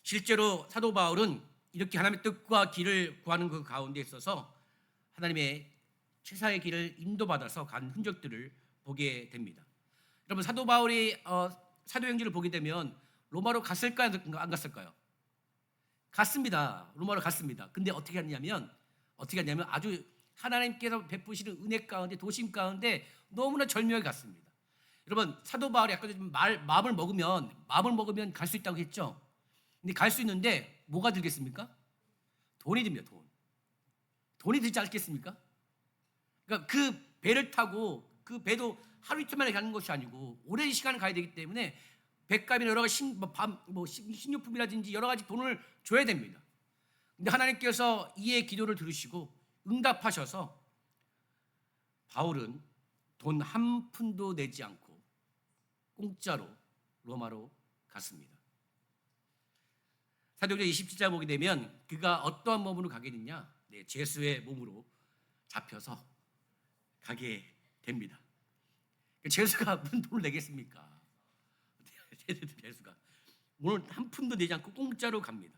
실제로 사도 바울은 이렇게 하나님의 뜻과 길을 구하는 그 가운데 있어서 하나님의 최사의 길을 인도받아서 간 흔적들을 보게 됩니다. 여러분, 사도 바울이 사도행전을 보게 되면 로마로 갔을까요? 안 갔을까요? 갔습니다. 로마로 갔습니다. 근데 어떻게 했냐면 아주 하나님께서 베푸시는 은혜 가운데, 도심 가운데 너무나 절묘하게 갔습니다. 여러분, 사도 바울이 아까 마음을 먹으면 갈 수 있다고 했죠. 근데 갈 수 있는데 뭐가 들겠습니까? 돈이 듭니다. 돈이 들지 않겠습니까? 그러니까 그 배를 타고, 그 배도 하루 이틀 만에 가는 것이 아니고 오랜 시간을 가야 되기 때문에 백값이나 여러 가지 식료품이라든지 여러 가지 돈을 줘야 됩니다. 근데 하나님께서 이의 기도를 들으시고 응답하셔서 바울은 돈 한 푼도 내지 않고 공짜로 로마로 갔습니다. 사도행전 27장 보게 되면 그가 어떠한 몸으로 가게 됐냐? 죄수의 몸으로 잡혀서 가게 됩니다. 죄수가 무슨 돈을 내겠습니까? 죄수가 오늘 한 푼도 내지 않고 공짜로 갑니다.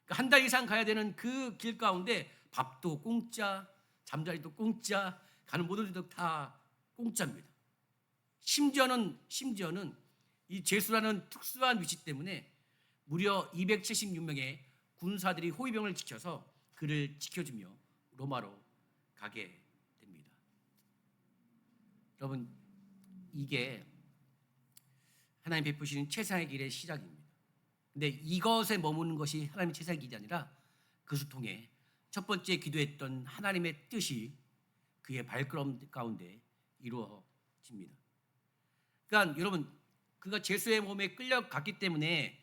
한 달 이상 가야 되는 그 길 가운데 밥도 공짜, 잠자리도 공짜, 가는 모든 데도 다 공짜입니다. 심지어는 이 죄수라는 특수한 위치 때문에 무려 276명의 군사들이 호위병을 지켜서 그를 지켜주며 로마로 가게 됩니다. 여러분, 이게 하나님 베푸시는 최상의 길의 시작입니다. 근데 이것에 머무는 것이 하나님의 최상의 길이 아니라 그것을 통해 첫 번째 기도했던 하나님의 뜻이 그의 발걸음 가운데 이루어집니다. 그러니까 여러분, 그가 죄수의 몸에 끌려갔기 때문에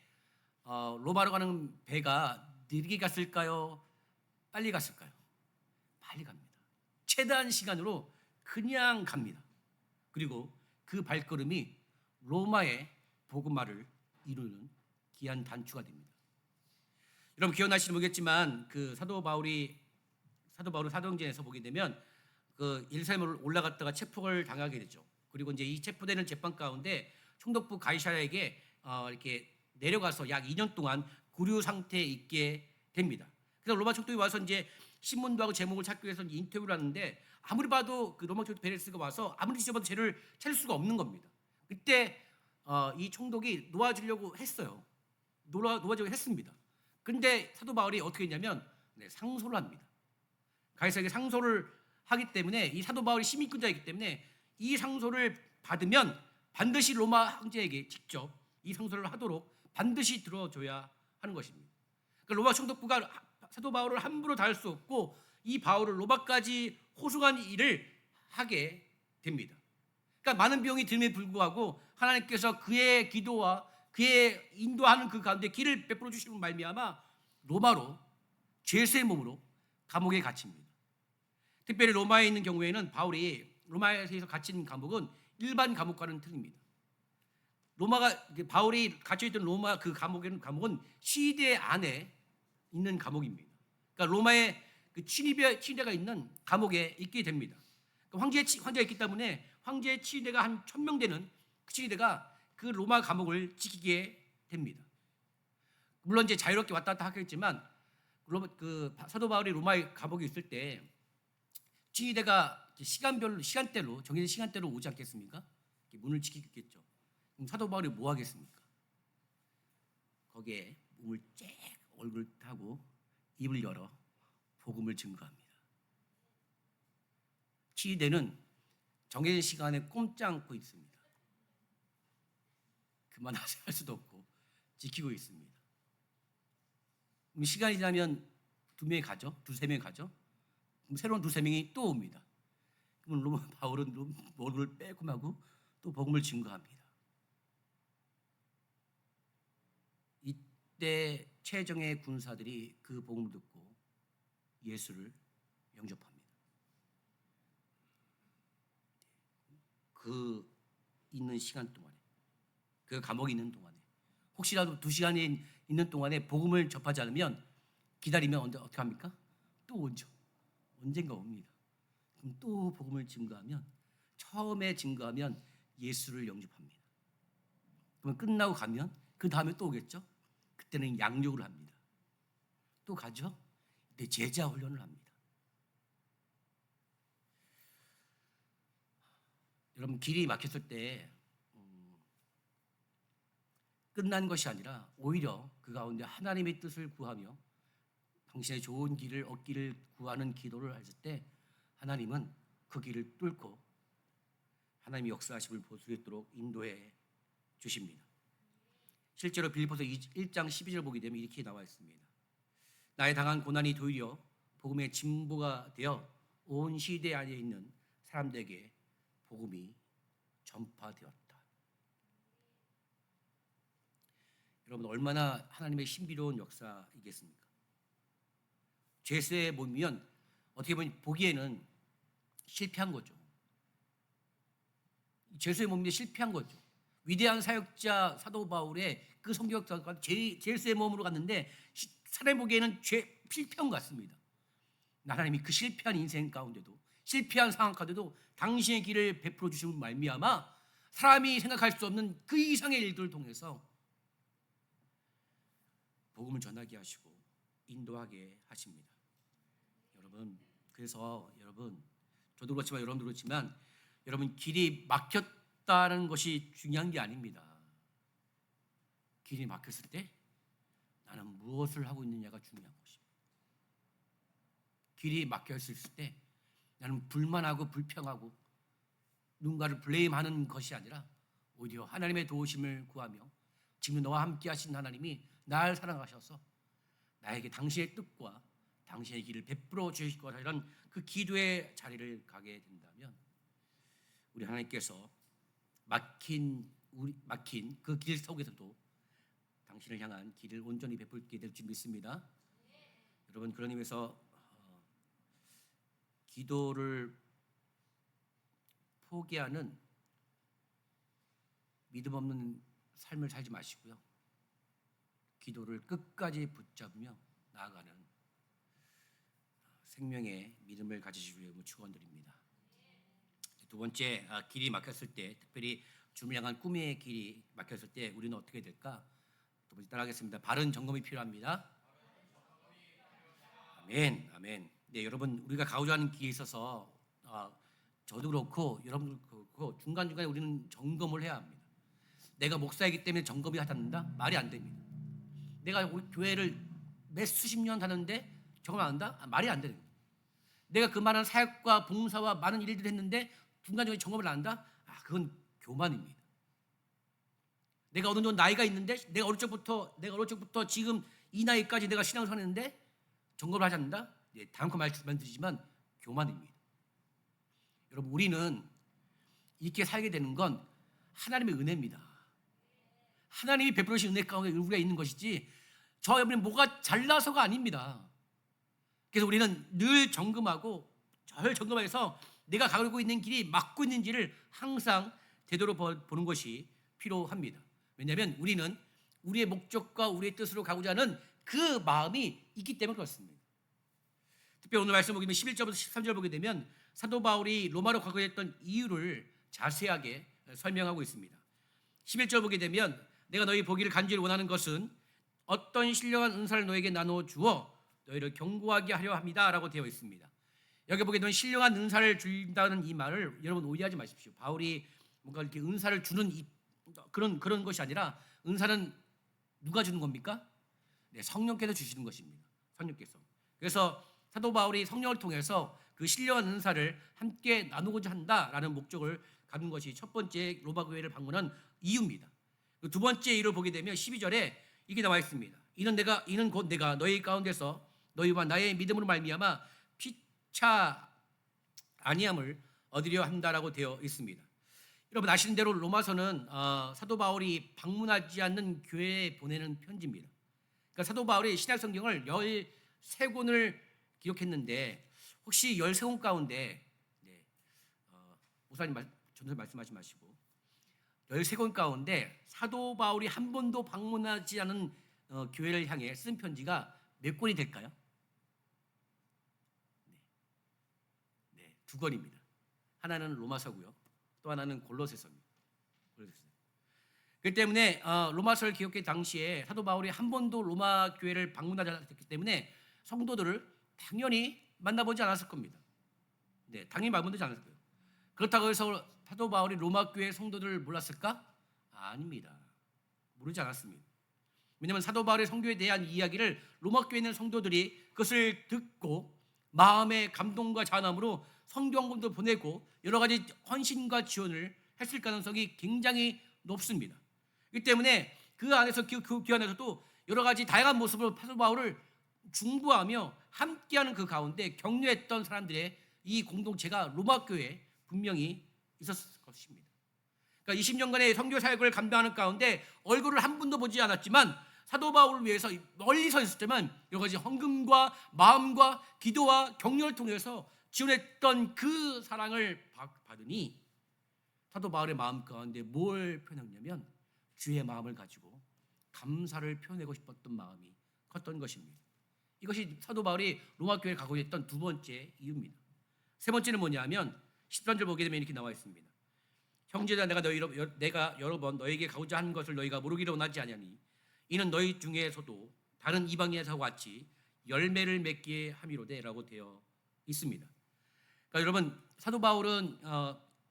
로마로 가는 배가 느리게 갔을까요? 빨리 갔을까요? 빨리 갑니다. 최대한 시간으로 그냥 갑니다. 그리고 그 발걸음이 로마의 복음화를 이루는 귀한 단추가 됩니다. 여러분, 기억나시는 모르겠지만 그 사도 바울은 사도행전에서 보게 되면 그 예루살렘으로 올라갔다가 체포를 당하게 되죠. 그리고 이제 이 체포되는 재판 가운데 총독부 가이사랴에게 이렇게 내려가서 약 2년 동안 구류 상태에 있게 됩니다. 그래서 로마 총독이 와서 이제 신문도 하고 제목을 찾기 위해서 인터뷰를 하는데 아무리 봐도 그 로마 총독 베레스가 와서 아무리 뒤져봐도 죄를 찾을 수가 없는 겁니다. 그때 이 총독이 놓아주려고 했어요. 놓아주려고 했습니다. 근데 사도 바울이 어떻게 했냐면 상소를 합니다. 가이사에게 상소를 하기 때문에 이 사도 바울이 시민권자이기 때문에 이 상소를 받으면 반드시 로마 황제에게 직접 이 상소를 하도록 반드시 들어줘야 하는 것입니다. 그러니까 로마 총독부가 사도 바울을 함부로 다할 수 없고 이 바울을 로마까지 호송한 일을 하게 됩니다. 그러니까 많은 비용이 듦에 불구하고 하나님께서 그의 기도와 그의 인도하는 그 가운데 길을 베풀어 주시는 말미암아 로마로 죄수의 몸으로 감옥에 갇힙니다. 특별히 로마에 있는 경우에는 바울이 로마에서 갇힌 감옥은 일반 감옥과는 틀립니다. 바울이 갇혀있던 로마 그 감옥은 시대 안에 있는 감옥입니다. 그러니까 로마의 그 치리대가 있는 감옥에 있게 됩니다. 그러니까 황제가 있기 때문에 황제의 치리대가 한 1000명 되는 그 치리대가 그 로마 감옥을 지키게 됩니다. 물론 이제 자유롭게 왔다 갔다 하겠지만 그 사도 바울이 로마의 감옥에 있을 때 치리대가 시간대로 정해진 시간대로 오지 않겠습니까? 문을 지키겠죠. 그럼 사도 바울이 뭐 하겠습니까? 거기에 몸을 쫙 얼굴 타고 입을 열어 복음을 증거합니다. 치리대는 정해진 시간에 꼼짝 않고 있습니다. 그만할 수도 없고 지키고 있습니다. 그럼 시간이 지나면 두세 명이 가죠. 그럼 새로운 두세 명이 또 옵니다. 그러면 로마 바울은 얼굴을 빼고마고 또 복음을 증거합니다. 이때 최정예 군사들이 그 복음을 듣고 예수를 영접합니다. 그 있는 시간 동안에, 그 감옥에 있는 동안에, 혹시라도 2시간이 있는 동안에 복음을 접하지 않으면 기다리면 어떻게 합니까? 또 오죠. 언젠가 옵니다. 그럼 또 복음을 증거하면, 처음에 증거하면 예수를 영접합니다. 그러면 끝나고 가면 그 다음에 또 오겠죠. 그때는 양육을 합니다. 또 가죠. 이때 제자 훈련을 합니다. 여러분 길이 막혔을 때 끝난 것이 아니라 오히려 그 가운데 하나님의 뜻을 구하며 당신의 좋은 길을 얻기를 구하는 기도를 했을 때 하나님은 그 길을 뚫고 하나님의 역사하심을 볼 수 있도록 인도해 주십니다. 실제로 빌립보서 1장 12절 보게 되면 이렇게 나와 있습니다. 나의 당한 고난이 도리어 복음의 진보가 되어 온 시대 안에 있는 사람들에게 복음이 전파되었다. 여러분 얼마나 하나님의 신비로운 역사이겠습니까? 죄수에 보면 어떻게 보면 보기에는 실패한 거죠. 죄수의 몸이 실패한 거죠. 위대한 사역자 사도 바울의 그 성경학자가 죄수의 몸으로 갔는데 사람 보기에는 실패한 것 같습니다. 하나님이 그 실패한 인생 가운데도 실패한 상황 가운데도 당신의 길을 베풀어 주심을 말미암아 사람이 생각할 수 없는 그 이상의 일들을 통해서 복음을 전하게 하시고 인도하게 하십니다. 여러분 그래서 여러분 저도 그렇지만 여러분도 그렇지만 여러분 길이 막혔다는 것이 중요한 게 아닙니다. 길이 막혔을 때 나는 무엇을 하고 있느냐가 중요한 것입니다. 길이 막혔을 때 나는 불만하고 불평하고 누군가를 블레임하는 것이 아니라 오히려 하나님의 도우심을 구하며 지금 너와 함께 하신 하나님이 나를 사랑하셔서 나에게 당신의 뜻과 당신의 길을 베풀어 주실 거라는 그 기도의 자리를 가게 된다면 우리 하나님께서 막힌 그 길 속에서도 당신을 향한 길을 온전히 베풀게 될 줄 믿습니다. 여러분 그런 의미에서 기도를 포기하는 믿음 없는 삶을 살지 마시고요. 기도를 끝까지 붙잡으며 나아가는 생명의 믿음을 가지시기를 축원드립니다. 두 번째, 길이 막혔을 때, 특별히 주님을 향한 꿈의 길이 막혔을 때 우리는 어떻게 될까? 두 번째 따라하겠습니다. 바른 점검이 필요합니다. 아멘, 아멘. 네, 여러분 우리가 가고자 하는 길에 있어서 저도 그렇고 여러분도 그렇고 중간중간에 우리는 점검을 해야 합니다. 내가 목사이기 때문에 점검이 하지 않는다? 말이 안 됩니다. 내가 우리 교회를 몇 수십 년 다녔는데 점검 안 한다? 말이 안 되는 거예요. 내가 그 많은 사역과 봉사와 많은 일들을 했는데 중간중간에 점검을 안 한다? 그건 교만입니다. 내가 어느 정도 나이가 있는데 내가 어릴 적부터 지금 이 나이까지 내가 신앙생활을 했는데 점검을 하지 않는다? 네, 다음 거 말씀드리지만 교만입니다. 여러분 우리는 이렇게 살게 되는 건 하나님의 은혜입니다. 하나님이 베풀으신 은혜 가운데 우리가 있는 것이지 저 여러분이 뭐가 잘나서가 아닙니다. 그래서 우리는 늘 점검하고 절 점검해서 내가 가고 있는 길이 맞고 있는지를 항상 되돌아보는 것이 필요합니다. 왜냐하면 우리는 우리의 목적과 우리의 뜻으로 가고자 하는 그 마음이 있기 때문에 그렇습니다. 특별히 오늘 말씀 보게 되면 11절부터 13절 보게 되면 사도 바울이 로마로 가고자 했던 이유를 자세하게 설명하고 있습니다. 11절 보게 되면 내가 너희 보기를 간절히 원하는 것은 어떤 신령한 은사를 너에게 나누어 주어 너희를 경고하게 하려 합니다 라고 되어 있습니다. 여기 보게 되면 신령한 은사를 준다는 이 말을 여러분 오해하지 마십시오. 바울이 뭔가 이렇게 은사를 주는 그런 것이 아니라 은사는 누가 주는 겁니까? 네, 성령께서 주시는 것입니다. 성령께서. 그래서 사도 바울이 성령을 통해서 그 신령한 은사를 함께 나누고자 한다라는 목적을 가진 것이 첫 번째 로마 교회를 방문한 이유입니다. 두 번째 이유를 보게 되면 12절에 이게 나와 있습니다. 이는 곧 내가 너희 가운데서 너희와 나의 믿음으로 말미암아 피차 아니함을 얻으려 한다라고 되어 있습니다. 여러분 아시는 대로 로마서는 사도 바울이 방문하지 않는 교회에 보내는 편지입니다. 그러니까 사도 바울이 신약 성경을 13권을 기록했는데 혹시 13권 가운데 목사님 전서 말씀하지 마시고 13권 가운데 사도 바울이 한 번도 방문하지 않은 교회를 향해 쓴 편지가 몇 권이 될까요? 네, 2권입니다. 하나는 로마서고요. 또 하나는 골로새서입니다. 그렇기 때문에 로마서를 기록할 당시에 사도 바울이 한 번도 로마 교회를 방문하지 않았기 때문에 성도들을 당연히 만나보지 않았을 겁니다. 네, 당연히 만나보지 않았을 거예요. 그렇다고 해서 사도 바울이 로마 교회 성도들을 몰랐을까? 아닙니다. 모르지 않았습니다. 왜냐하면 사도 바울의 성교에 대한 이야기를 로마 교회에 있는 성도들이 그것을 듣고 마음의 감동과 자원함으로 성경금도 보내고 여러 가지 헌신과 지원을 했을 가능성이 굉장히 높습니다. 그렇기 때문에 그 안에서 그 안에서도 여러 가지 다양한 모습으로 사도 바울을 중보하며 함께하는 그 가운데 격려했던 사람들의 이 공동체가 로마 교회에 분명히 있었을 것입니다. 그러니까 20년간의 선교 사역을 감당하는 가운데 얼굴을 한 분도 보지 않았지만 사도 바울을 위해서 멀리서 있었지만 여러 가지 헌금과 마음과 기도와 격려를 통해서 지원했던 그 사랑을 받으니 사도 바울의 마음 가운데 뭘 표현했냐면 주의 마음을 가지고 감사를 표현하고 싶었던 마음이 컸던 것입니다. 이것이 사도 바울이 로마 교회에 가고 있던 두 번째 이유입니다. 세 번째는 뭐냐면 13절 보게 되면 이렇게 나와 있습니다. 형제들아 내가 여러 번 너에게 가고자 하는 것을 너희가 모르기를 원하지 아니하니 이는 너희 중에서도 다른 이방인에서 같이 열매를 맺게 함이로되라고 되어 있습니다. 그러니까 여러분 사도 바울은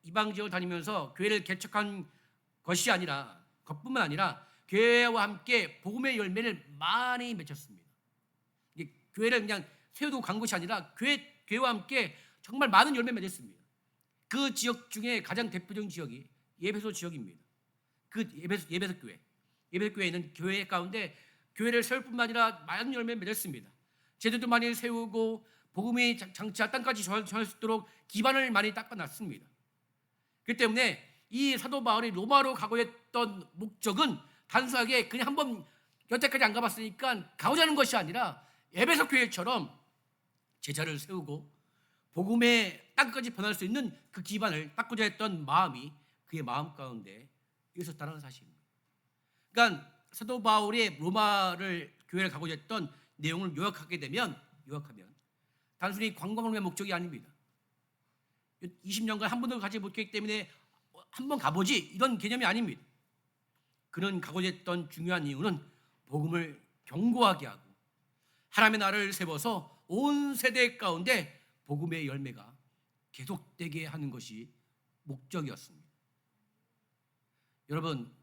이방 지역을 다니면서 교회를 개척한 것이 아니라 것뿐만 아니라 교회와 함께 복음의 열매를 많이 맺혔습니다. 이게 교회를 그냥 세워두고 간 것이 아니라 교회와 함께 정말 많은 열매 맺었습니다. 그 지역 중에 가장 대표적인 지역이 예배소 지역입니다. 그 예배소 교회. 예배소 교회는 교회 가운데 교회를 세울 뿐만 아니라 많은 열매 맺었습니다. 제도도 많이 세우고 복음이 장차 땅까지 전할 수 있도록 기반을 많이 닦아놨습니다. 그렇기 때문에 이 사도 바울이 로마로 가고 했던 목적은 단순하게 그냥 한번 여태까지 안 가봤으니까 가고자 하는 것이 아니라 에베소 교회처럼 제자를 세우고 복음의 땅까지 변할 수 있는 그 기반을 닦고자 했던 마음이 그의 마음 가운데 있었다는 사실입니다. 그러니까 사도 바울이 로마를 교회를 가고자 했던 내용을 요약하면 단순히 관광을 위한 목적이 아닙니다. 20년간 한 번도 가지 못했기 때문에 한번 가보지 이런 개념이 아닙니다. 그는 가고자 했던 중요한 이유는 복음을 견고하게 하고 하나님의 나라를 세워서 온 세대 가운데 복음의 열매가 계속되게 하는 것이 목적이었습니다. 여러분,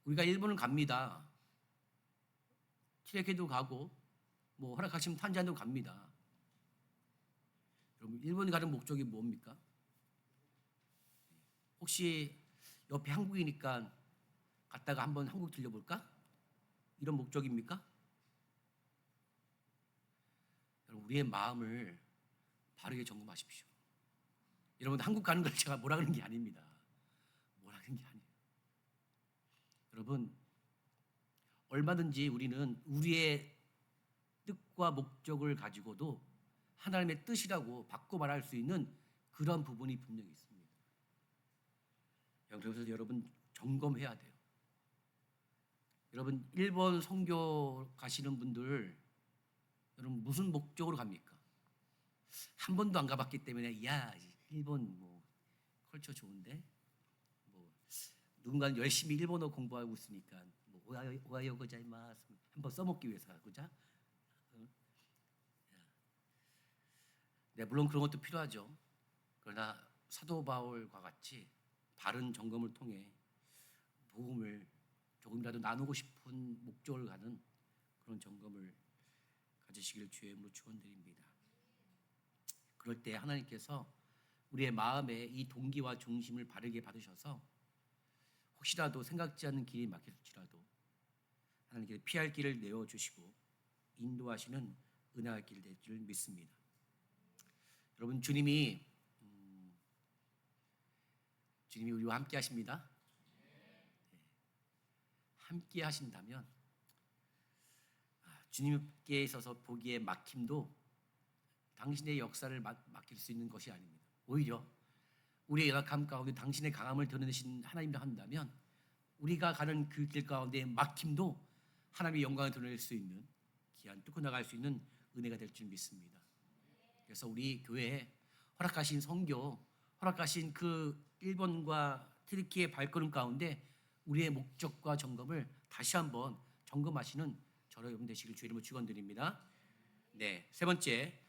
우리가 일본을 갑니다. 트레케도 가고 뭐 허락하시면 탄자도 갑니다. 여러분, 일본 가는 목적이 뭡니까? 혹시 옆에 한국이니까 갔다가 한번 한국 들려볼까? 이런 목적입니까? 여러분, 우리의 마음을 바르게 점검하십시오. 여러분, 한국 가는 걸 제가 뭐라 그러는 게 아닙니다. 뭐라 그러는 게 아니에요. 여러분, 얼마든지 우리는 우리의 뜻과 목적을 가지고도 하나님의 뜻이라고 바꿔 말할 수 있는 그런 부분이 분명히 있습니다. 그래서 여러분 점검해야 돼요. 여러분 일본 선교 가시는 분들 여러분 무슨 목적으로 갑니까? 한 번도 안 가봤기 때문에 야 일본 뭐 컬처 좋은데 뭐 누군가는 열심히 일본어 공부하고 있으니까 뭐 오하요 고자이마스 한번 써먹기 위해서 가고자. 네, 물론 그런 것도 필요하죠. 그러나 사도 바울과 같이 바른 점검을 통해 복음을 조금이라도 나누고 싶은 목적을 가는 그런 점검을 가지시기를 주의 이름으로 축원드립니다. 그럴 때 하나님께서 우리의 마음에 이 동기와 중심을 바르게 받으셔서 혹시라도 생각지 않는 길이 막힐지라도 하나님께서 피할 길을 내어주시고 인도하시는 은혜의 길 될 줄 믿습니다. 여러분 주님이 우리와 함께 하십니다. 함께 하신다면 주님께 있어서 보기에 막힘도 당신의 역사를 맡길 수 있는 것이 아닙니다. 오히려 우리의 연약함 가운데 당신의 강함을 드러내신 하나님을 한다면 우리가 가는 그 길 가운데 막힘도 하나님의 영광을 드러낼 수 있는 귀한 뚫고 나갈 수 있는 은혜가 될 줄 믿습니다. 그래서 우리 교회에 허락하신 선교, 허락하신 그 일본과 트리키의 발걸음 가운데 우리의 목적과 점검을 다시 한번 점검하시는 저와 여러분 되시길 주의 이름으로 축원드립니다. 네, 세 번째,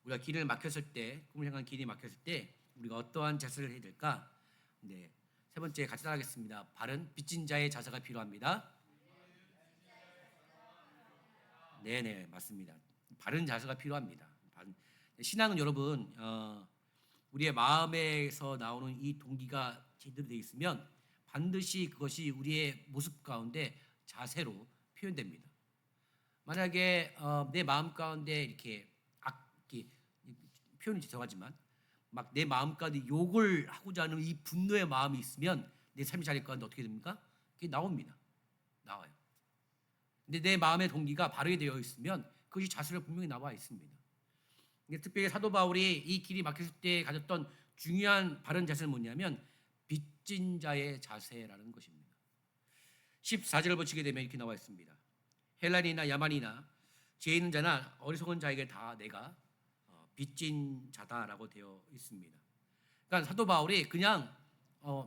우리가 길을 막혔을 때, 꿈을 향한 길이 막혔을 때 우리가 어떠한 자세를 해야 될까? 네, 세 번째 같이 따라하겠습니다. 바른 빚진 자의 자세가 필요합니다. 네네, 맞습니다. 바른 자세가 필요합니다. 신앙은 여러분, 우리의 마음에서 나오는 이 동기가 제대로 되어 있으면 반드시 그것이 우리의 모습 가운데 자세로 표현됩니다. 만약에 내 마음 가운데 이렇게 표현이 죄송하지만 막 내 마음 가운데 욕을 하고자 하는 이 분노의 마음이 있으면 내 삶의 자리 가운데 어떻게 됩니까? 그게 나옵니다. 나와요. 근데 내 마음의 동기가 바르게 되어 있으면 그것이 자세로 분명히 나와 있습니다. 특별히 사도 바울이 이 길이 막혔을 때 가졌던 중요한 바른 자세는 뭐냐면 빚진 자의 자세라는 것입니다. 14절을 보시게 되면 이렇게 나와 있습니다. 헬란이나 야만이나 죄 있는 자나 어리석은 자에게 다 내가 빚진 자다라고 되어 있습니다. 그러니까 사도 바울이 그냥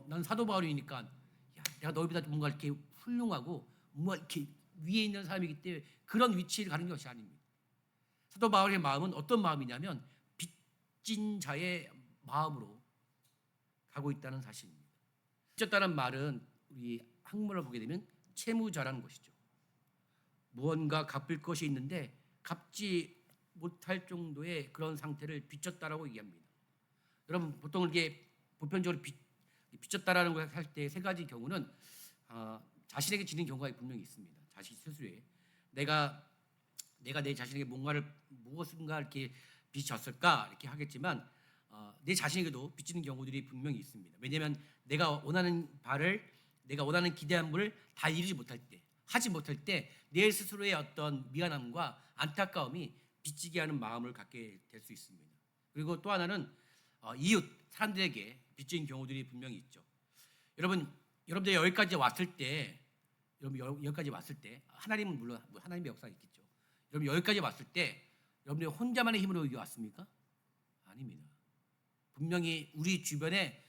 난 사도 바울이니까 야, 내가 너희보다 뭔가 이렇게 훌륭하고 뭔가 이렇게 위에 있는 사람이기 때문에 그런 위치를 가는 것이 아닙니다. 사도 바울의 마음은 어떤 마음이냐면 빚진 자의 마음으로 가고 있다는 사실입니다. 빚졌다는 말은 우리 한국말로 보게 되면 채무자라는 것이죠. 무언가 갚을 것이 있는데 갚지 못할 정도의 그런 상태를 빚졌다라고 얘기합니다. 여러분 보통 이게 보편적으로 빚졌다라는 걸 할 때 세 가지 경우는 자신에게 지는 경우가 분명히 있습니다. 자신 스스로에 내가 내 자신에게 무엇인가 이렇게 빚졌을까 이렇게 하겠지만 내 자신에게도 빚지는 경우들이 분명히 있습니다. 왜냐하면 내가 원하는 바를 내가 원하는 기대한 바를 다 이루지 못할 때 하지 못할 때 내 스스로의 어떤 미안함과 안타까움이 빚지게 하는 마음을 갖게 될 수 있습니다. 그리고 또 하나는 이웃 사람들에게 빚진 경우들이 분명히 있죠. 여러분들 여기까지 왔을 때 하나님은 물론 하나님의 역사가 있겠죠. 여러분 여기까지 왔을 때 여러분들 혼자만의 힘으로 여기 왔습니까? 아닙니다. 분명히 우리 주변에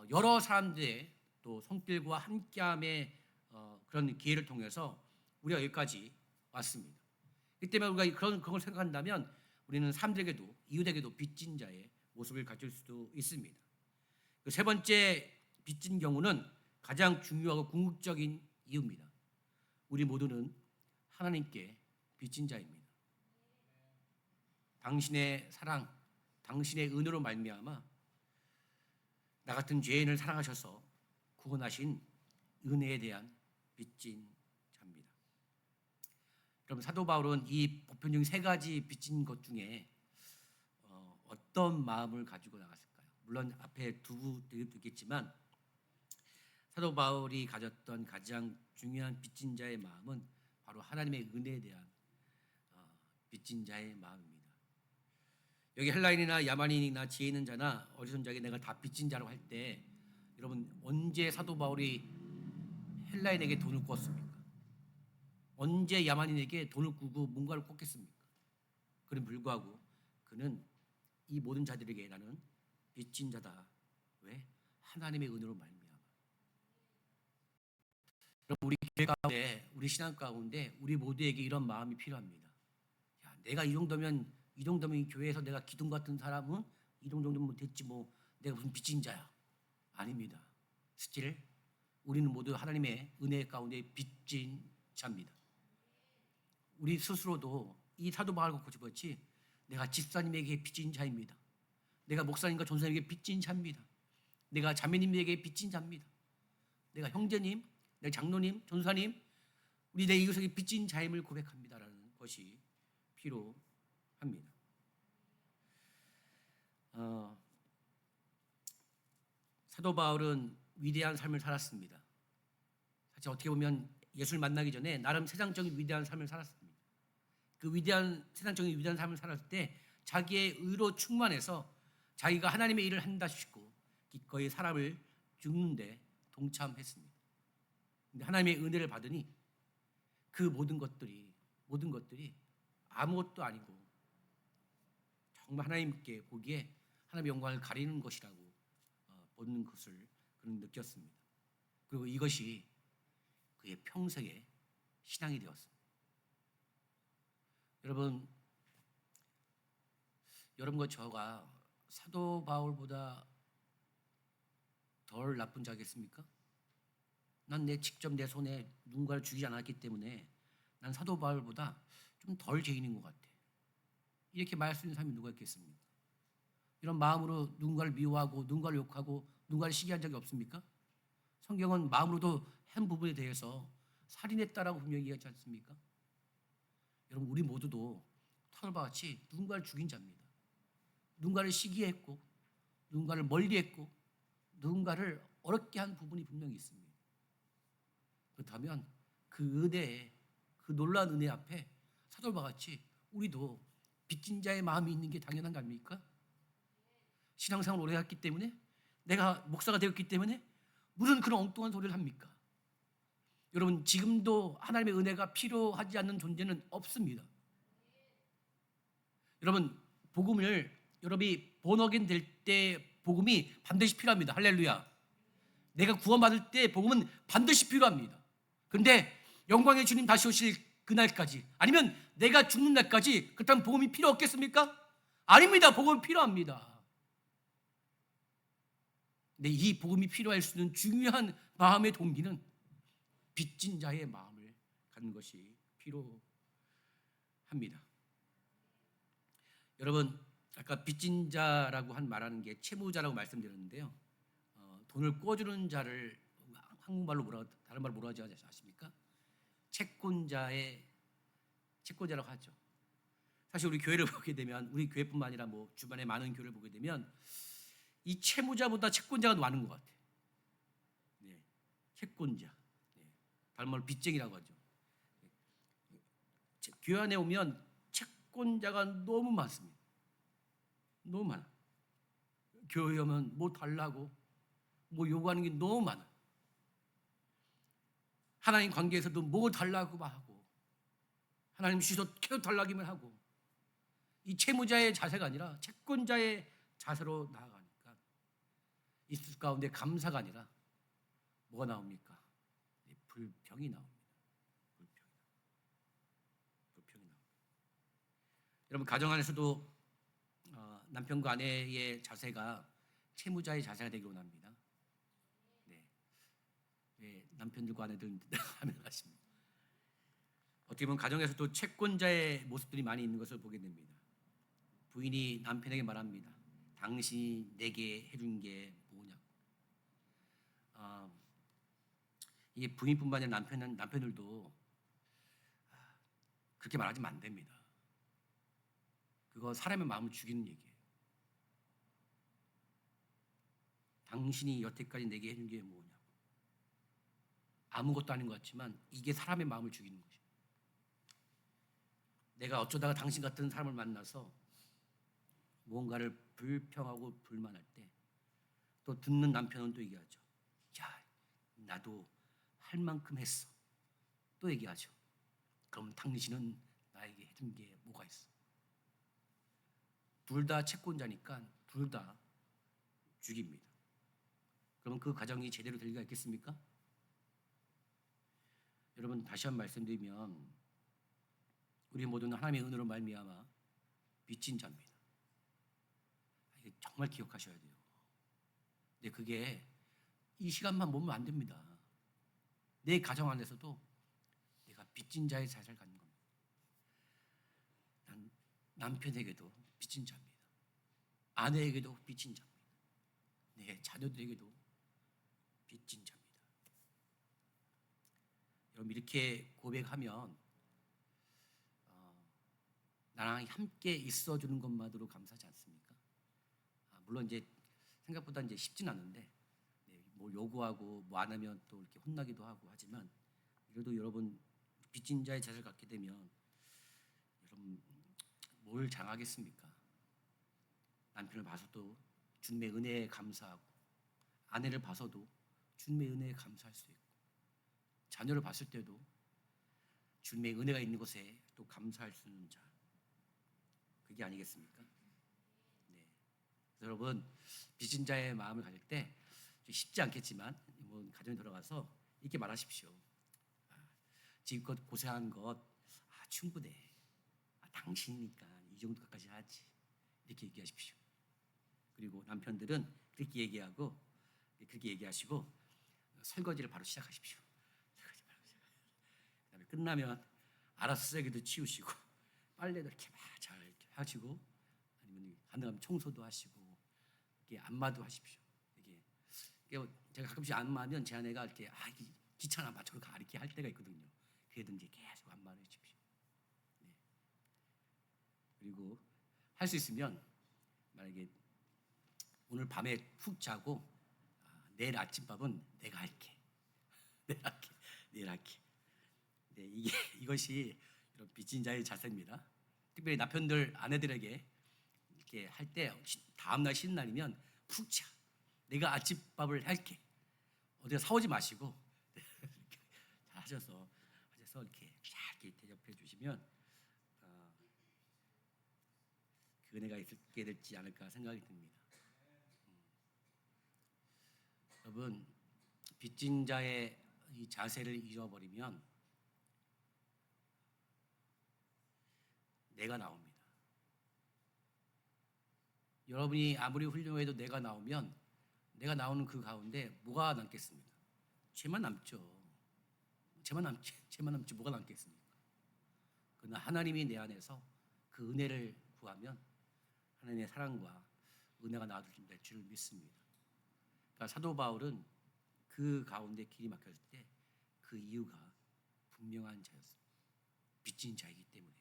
여러 사람들의 또 손길과 함께함의 그런 기회를 통해서 우리가 여기까지 왔습니다. 그 때문에 우리가 그런 걸 생각한다면 우리는 사람들에게도 이웃에게도 빚진 자의 모습을 가질 수도 있습니다. 그 세 번째 빚진 경우는 가장 중요하고 궁극적인 이유입니다. 우리 모두는 하나님께 빚진 자입니다. 당신의 사랑, 당신의 은혜로 말미암아 나 같은 죄인을 사랑하셔서 구원하신 은혜에 대한 빚진 자입니다. 그럼 사도 바울은 이 보편적인 세 가지 빚진 것 중에 어떤 마음을 가지고 나갔을까요? 물론 앞에 두고 있겠지만 사도 바울이 가졌던 가장 중요한 빚진 자의 마음은 바로 하나님의 은혜에 대한 빚진 자의 마음입니다. 여기 헬라인이나 야만인이나 지혜 있는 자나 어리석은 자에게 내가 다 빚진 자라고 할 때 여러분 언제 사도 바울이 헬라인에게 돈을 꿨습니까? 언제 야만인에게 돈을 꾸고 뭔가를 꿨겠습니까? 그럼 불구하고 그는 이 모든 자들에게 나는 빚진 자다. 왜? 하나님의 은혜로 말미암아. 여러분 우리 교회 가운데 우리 신앙 가운데 우리 모두에게 이런 마음이 필요합니다. 야, 내가 이 정도면 이 교회에서 내가 기둥 같은 사람은 이 정도면 됐지 뭐 내가 무슨 빚진 자야. 아닙니다. 스틸 우리는 모두 하나님의 은혜 가운데 빚진 자입니다. 우리 스스로도 이 사도 바울과 고집같이 내가 집사님에게 빚진 자입니다. 내가 목사님과 전사님에게 빚진 자입니다. 내가 자매님에게 빚진 자입니다. 내가 형제님, 내가 장로님, 전사님, 우리 내 이웃에게 빚진 자임을 고백합니다라는 것이 필요합니다. 사도 바울은 위대한 삶을 살았습니다. 사실 어떻게 보면 예수를 만나기 전에 나름 세상적인 위대한 삶을 살았습니다. 그 세상적인 위대한 삶을 살았을 때 자기의 의로 충만해서 자기가 하나님의 일을 한다 싶고 기꺼이 사람을 죽는데 동참했습니다. 근데 하나님의 은혜를 받으니 그 모든 것들이 아무것도 아니고 정말 하나님께 보기에 하나님의 영광을 가리는 것이라고 보는 것을 그는 느꼈습니다. 그리고 이것이 그의 평생의 신앙이 되었습니다. 여러분과 저가 사도 바울보다 덜 나쁜 자겠습니까? 난 직접 내 손에 누군가를 죽이지 않았기 때문에 난 사도 바울보다 좀 덜 죄인인 것 같아. 이렇게 말할 수 있는 사람이 누가 있겠습니까? 이런 마음으로 누군가를 미워하고 누군가를 욕하고 누군가를 시기한 적이 없습니까? 성경은 마음으로도 한 부분에 대해서 살인했다라고 분명히 얘기하지 않습니까? 여러분, 우리 모두도 타돌과 같이 누군가를 죽인 자입니다. 누군가를 시기했고 누군가를 멀리했고 누군가를 어렵게 한 부분이 분명히 있습니다. 그렇다면 그 은혜에, 그 놀라운 은혜 앞에 사돌과 같이 우리도 빚진 자의 마음이 있는 게 당연한 거 아닙니까? 신앙생활을 오래 했기 때문에, 내가 목사가 되었기 때문에 무슨 그런 엉뚱한 소리를 합니까? 여러분, 지금도 하나님의 은혜가 필요하지 않는 존재는 없습니다. 여러분, 복음을 여러분이 본어긴 될 때 복음이 반드시 필요합니다. 할렐루야. 내가 구원받을 때 복음은 반드시 필요합니다. 그런데 영광의 주님 다시 오실 그날까지, 아니면 내가 죽는 날까지 그렇다면 복음이 필요 없겠습니까? 아닙니다. 복음은 필요합니다. 근데 이 복음이 필요할 수 있는 중요한 마음의 동기는 빚진 자의 마음을 갖는 것이 필요합니다. 여러분, 아까 빚진 자라고 말하는 게 채무자라고 말씀드렸는데요. 돈을 꿔주는 자를 한국말로 다른 말로 뭐라고 하지 아십니까? 채권자라고 하죠. 사실 우리 교회를 보게 되면, 우리 교회뿐만 아니라 주변에 많은 교회를 보게 되면 이 채무자보다 채권자가 많은 것 같아요. 네, 채권자. 네, 다른 말로 빚쟁이라고 하죠. 교회 안에 오면 채권자가 너무 많습니다. 너무 많아. 교회 오면 뭐 달라고, 뭐 요구하는 게 너무 많아. 하나님 관계에서도 뭐 달라고 하고, 하나님 주셔서 계속 달라기만 하고, 이 채무자의 자세가 아니라 채권자의 자세로 나아가니까 있을 가운데 감사가 아니라 뭐가 나옵니까? 불평이 나옵니다. 불평이 나옵니다. 여러분, 가정 안에서도 남편과 아내의 자세가 채무자의 자세가 되기를 원합니다. 네, 남편들과 아내들 하면 하십니다. 어떻게 보면 가정에서도 채권자의 모습들이 많이 있는 것을 보게 됩니다. 부인이 남편에게 말합니다. 당신이 내게 해준 게 뭐냐고. 이게 부인뿐만 아니라 남편들도 그렇게 말하시면 안 됩니다. 그거 사람의 마음을 죽이는 얘기예요. 당신이 여태까지 내게 해준 게 뭐냐고. 아무것도 아닌 것 같지만 이게 사람의 마음을 죽이는 것이에요. 내가 어쩌다가 당신 같은 사람을 만나서 무언가를 불평하고 불만할 때 또 듣는 남편은 또 얘기하죠. 야, 나도 할 만큼 했어. 또 얘기하죠. 그럼 당신은 나에게 해준 게 뭐가 있어? 둘 다 채권자니까 둘 다 죽입니다. 그러면 그 가정이 제대로 될 리가 있겠습니까? 여러분, 다시 한번 말씀드리면 우리 모두는 하나님의 은혜로 말미암아 빚진 자입니다. 이게 정말 기억하셔야 돼요. 근데 그게 이 시간만 보면 안 됩니다. 내 가정 안에서도 내가 빚진 자의 자세를 갖는 겁니다. 난 남편에게도 빚진 자입니다. 아내에게도 빚진 자입니다. 내 자녀들에게도 빚진 자입니다. 여러분, 이렇게 고백하면 나랑 함께 있어주는 것만으로 감사하지 않습니까? 물론 이제 생각보다 이제 쉽진 않은데, 뭐 요구하고 뭐 안 하면 또 이렇게 혼나기도 하고 하지만, 그래도 여러분 빚진 자의 자세를 갖게 되면 여러분 뭘 장하겠습니까? 남편을 봐서도 주님의 은혜에 감사하고, 아내를 봐서도 주님의 은혜에 감사할 수 있고, 자녀를 봤을 때도 주님의 은혜가 있는 곳에 또 감사할 수 있는 자, 그게 아니겠습니까? 네. 여러분, 빚진 자의 마음을 가질 때 쉽지 않겠지만 뭐 가정에 들어가서 이렇게 말하십시오. 지금껏 고생한 것 충분해. 당신이니까 이 정도까지 하지. 이렇게 얘기하십시오. 그리고 남편들은 그렇게 얘기하시고 설거지를 바로 시작하십시오. 그다음에 끝나면 알아서 쓰레기도 치우시고 빨래도 이렇게 막 잘 하시고 아니면 가능하면 청소도 하시고 이렇게 안마도 하십시오. 이게 제가 가끔씩 안마하면 제 아내가 이렇게 이게 귀찮아 저로 가 이렇게 할 때가 있거든요. 그래도 이제 계속 안마를 해주십시오. 네. 그리고 할 수 있으면 만약에 오늘 밤에 푹 자고 내일 아침밥은 내가 할게. 내일 할게. 네, 이것이 이런 빚진 자의 자세입니다. 특별히 남편들 아내들에게 이렇게 할 때 다음 날 쉬는 날이면 푹 자. 내가 아침밥을 할게. 어디가 사오지 마시고 하셔서 이렇게 잘 이렇게 대접해 주시면 그 은혜가 있게 될지 않을까 생각이 듭니다. 여러분, 빚진 자의 이 자세를 잃어버리면 내가 나옵니다. 여러분이 아무리 훌륭해도 내가 나오면 내가 나오는 그 가운데 뭐가 남겠습니까? 죄만 남죠. 죄만 남지 뭐가 남겠습니까? 그러나 하나님이 내 안에서 그 은혜를 구하면 하나님의 사랑과 은혜가 나와줄 줄 믿습니다. 그러니까 사도 바울은 그 가운데 길이 막혔을 때 그 이유가 분명한 자였습니다. 빚진 자이기 때문에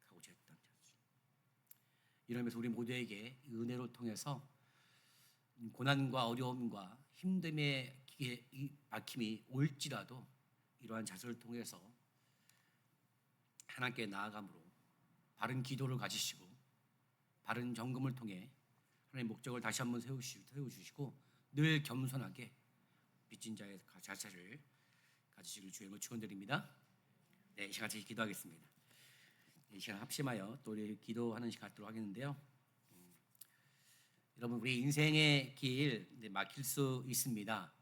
가고자 했던 자였습니다. 이러면서 우리 모두에게 은혜를 통해서 고난과 어려움과 힘듦의 막힘이 올지라도 이러한 자세를 통해서 하나님께 나아감으로 바른 기도를 가지시고 바른 점검을 통해 하나님의 목적을 다시 한번 세워주시고 늘 겸손하게 빚진 자의 자세를 가지시길 주님을 축원드립니다. 네, 이 시간 같이 기도하겠습니다. 이 시간 합심하여 또 우리 기도하는 시간 갖도록 하겠는데요. 여러분, 우리 인생의 길 막힐 수 있습니다.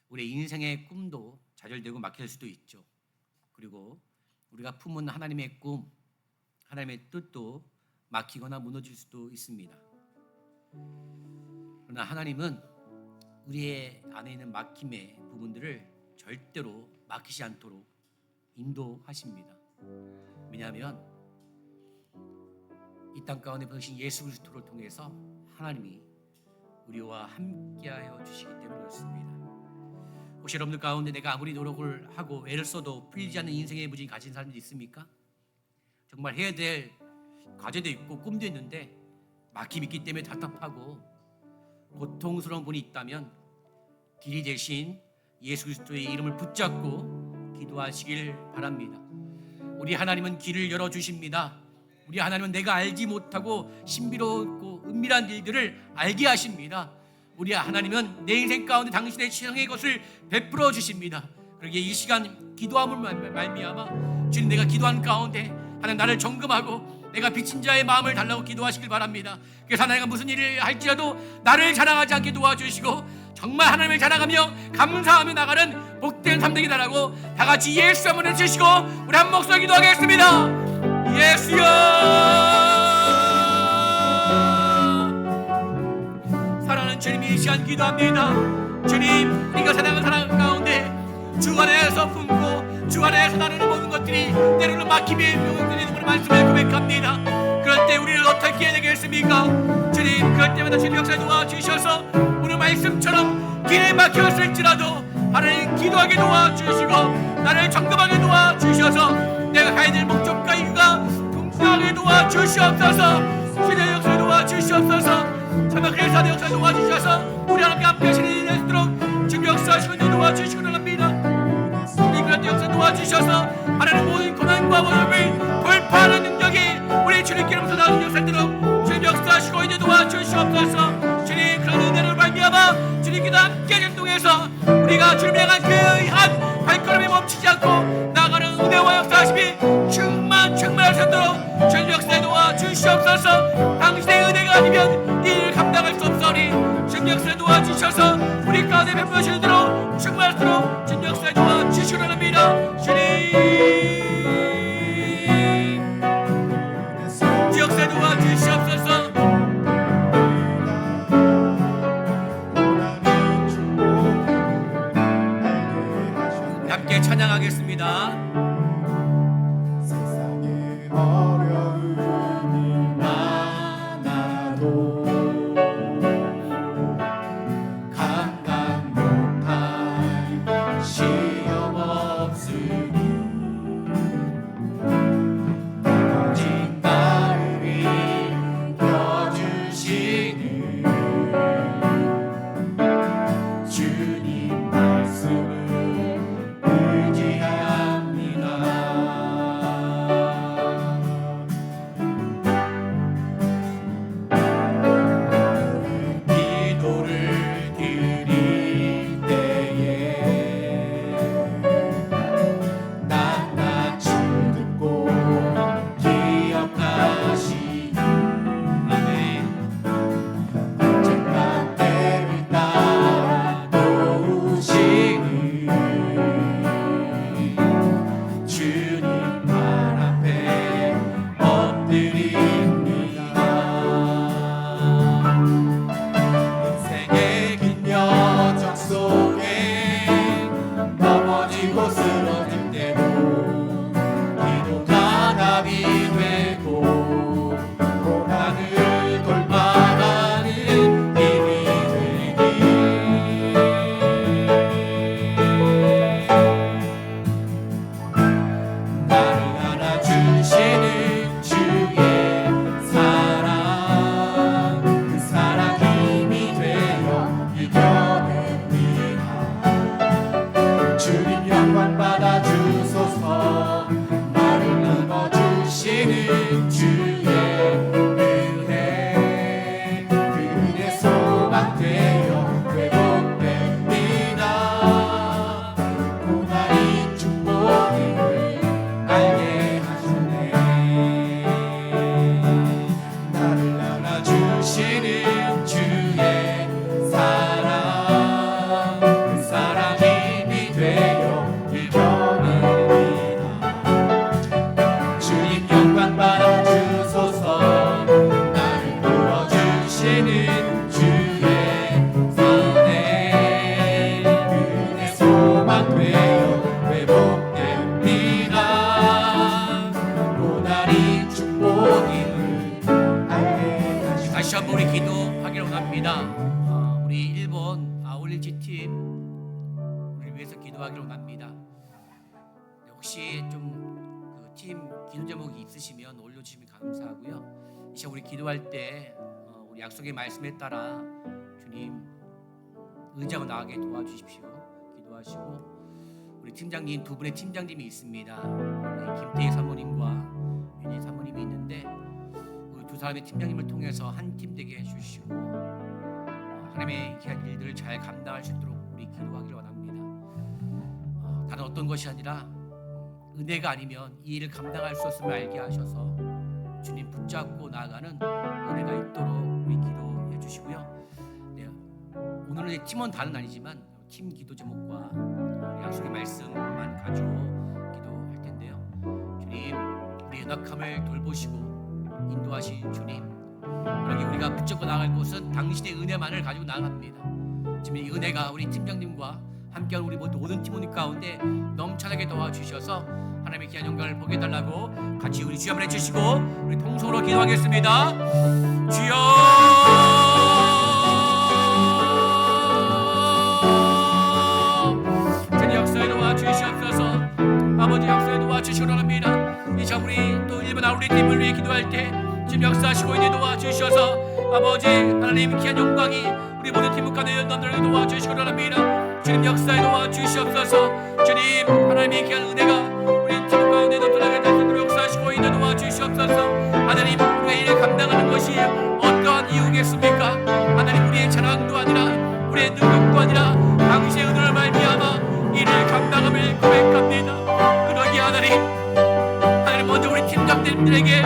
우리 인생의 꿈도 좌절되고 막힐 수도 있죠. 그리고 우리가 품은 하나님의 꿈, 하나님의 뜻도 막히거나 무너질 수도 있습니다. 그러나 하나님은 우리의 안에 있는 막힘의 부분들을 절대로 막히지 않도록 인도하십니다. 왜냐하면 이 땅 가운데 보신 예수 그리스도를 통해서 하나님이 우리와 함께하여 주시기 때문에 그렇습니다. 혹시 여러분들 가운데 내가 아무리 노력을 하고 애를 써도 풀리지 않는 인생의 무지를 가진 사람들이 있습니까? 정말 해야 될 과제도 있고 꿈도 있는데 막힘이 있기 때문에 답답하고 고통스러운 분이 있다면 길이 되신 예수 그리스도의 이름을 붙잡고 기도하시길 바랍니다. 우리 하나님은 길을 열어주십니다. 우리 하나님은 내가 알지 못하고 신비롭고 은밀한 일들을 알게 하십니다. 우리 하나님은 내 인생 가운데 당신의 최상의 것을 베풀어 주십니다. 그러기에 이 시간 기도함을 말미암아 주님, 내가 기도한 가운데 하나님 나를 점검하고 내가 빚진 자의 마음을 달라고 기도하시길 바랍니다. 그래서 하나님가 무슨 일을 할지라도 나를 자랑하지 않게 도와주시고 정말 하나님을 자랑하며 감사하며 나가는 복된 삶 되게 달라고 다 같이 예수 한번 해주시고 우리 한 목소리 기도하겠습니다. 예수여, 사랑하는 주님, 이 시간 기도합니다. 주님, 우리가 사랑하는 사랑 가운데 주 안에서 품고 주 안에서 나누는 모든 것들이 때로는 막힘이 드리는 우리 말씀을 고백합니다. 그럴 때 우리를 어떻게 해야 되겠습니까? 주님, 그럴 때마다 주님 역사에 도와주셔서 오늘 말씀처럼 길에 막혔을지라도 하나님 기도하게 도와주시고 나를 점검하게 도와주셔서 내가 가야 될 목적과 이유가 분명하게 도와주시옵소서. 주님의 역사에 도와주시옵소서. 정말 그래서 내 역사에 도와주셔서 우리 하나님께 함께 하시는 일이 될 수 있도록 주님 역사하시고 도와주시고 나갑니다. 우리 그런 역사 도와주셔서 하나님 모든 고난과 어려움을 돌파하는 능력이 우리 주님께로부터 나오는 역사들로 주님 역사하시고 이제 도와주시옵소서. 주님, 그런 은혜를 말미암아 주님께도 함께 행동해서 우리가 주님을 향한 그 한 발걸음이 멈추지 않고 나가는 은혜와 역사하심이 충만할 수 있도록 주님 역사에 도와주시옵소서. 당신의 은혜가 아니면 이 일을 감당할 수 없사오니 주님 역사에 도와주시옵소서. 도와주셔서 우리 가운데 베푸시는 대로 충만할수록 주님 역사에 도와주시기 원합니다. 주님 주 역사에 도와주시옵소서. 함께 찬양하겠습니다. 세상에 어려움이 많아도 감당 못할 시험 없으니 오직 나를 이겨주시는 주님 말씀을 의지합니다. 기도를 드릴 때에 낱낱이 듣고 기억하시니 언젠가 때를 따라 도우시니 주님 발 앞에 엎드립니다. 인생의 긴 여정 속에 넘어지고 쓰러질 때도 기도가 답이 되고 고난을 돌파하는 힘이 되니 나를 안아주시는 주의 사랑 그 사랑 힘이 되어 이겨냅니다. 주님 영광 받아주소서. 나를 넘어주시는 주의 은혜 그 은혜 소망되어 회복됩니다. 고난이 축복임을 알게 하시네. 나를 안아주시는 주의 사랑 그 사랑 힘이 되어 이겨냅니다. 주님 영광 받아주소서. 나를 도와주시는 주의 은혜 그 은혜 소망되어 회복됩니다. 고난이 축복임을 알게 하시네. 다시 한번 우리 기도하기를 원합니다. 우리 일본 아울리지 팀 우리를 위해서 기도하기를 원합니다. 혹시 좀 그 팀 기도 제목이 있으시면 올려주시면 감사하고요. 이 시간 우리 기도할 때 우리 약속의 말씀에 따라 주님 의지하고 나가게 도와주십시오. 기도하시고 우리 팀장님 두 분의 팀장님이 있습니다. 우리 김태희 사모님과 윤희 사모님이 있는데 우리 두 사람의 팀장님을 통해서 한 팀 되게 해주시고 하나님의 귀한 일들을 잘 감당할 수 있도록 우리 기도하기를 원합니다. 다른 어떤 것이 아니라 은혜가 아니면 이 일을 감당할 수 없음을 알게 하셔서 주님 붙잡고 나아가는 은혜가 있도록 우리 기도해 주시고요. 네, 오늘은 팀원 다는 아니지만 팀 기도 제목과 우리 약속의 말씀만 가지고 기도할 텐데요. 주님 우리 연약함을 돌보시고 인도하신 주님, 여기 우리가 붙잡고 나갈 곳은 당신의 은혜만을 가지고 나갑니다. 지금 이 은혜가 우리 팀장님과 함께한 우리 모든 팀원님 가운데 넘쳐나게 도와주셔서 하나님의 귀한 영광을 보게 해달라고 같이 우리 주여 한번 해주시고 우리 통성으로 기도하겠습니다. 주여 주님 역사에 도와주시옵소서. 아버지 역사에 도와주시기 원합니다. 이 시간 우리 또 일본 아울리 팀을 위해 기도할 때 지금 역사하시고 있는 도와주셔서 아버지 하나님 귀한 영광이 우리 모든 팀 가운데 연단들을 도와주시기 원합니다. 주님 역사에 도와주시옵소서. 주님 하나님의 귀한 은혜가 우리 팀 가운데 넘쳐나게 되도록 역사하시고 있는 도와주시옵소서. 하나님 우리가 이를 감당하는 것이 어떠한 이유겠습니까? 하나님 우리의 자랑도 아니라 우리의 능력도 아니라 당신의 은혜를 말미암아 이를 감당함을 고백합니다. 그러기에 하나님 먼저 우리 팀장님들에게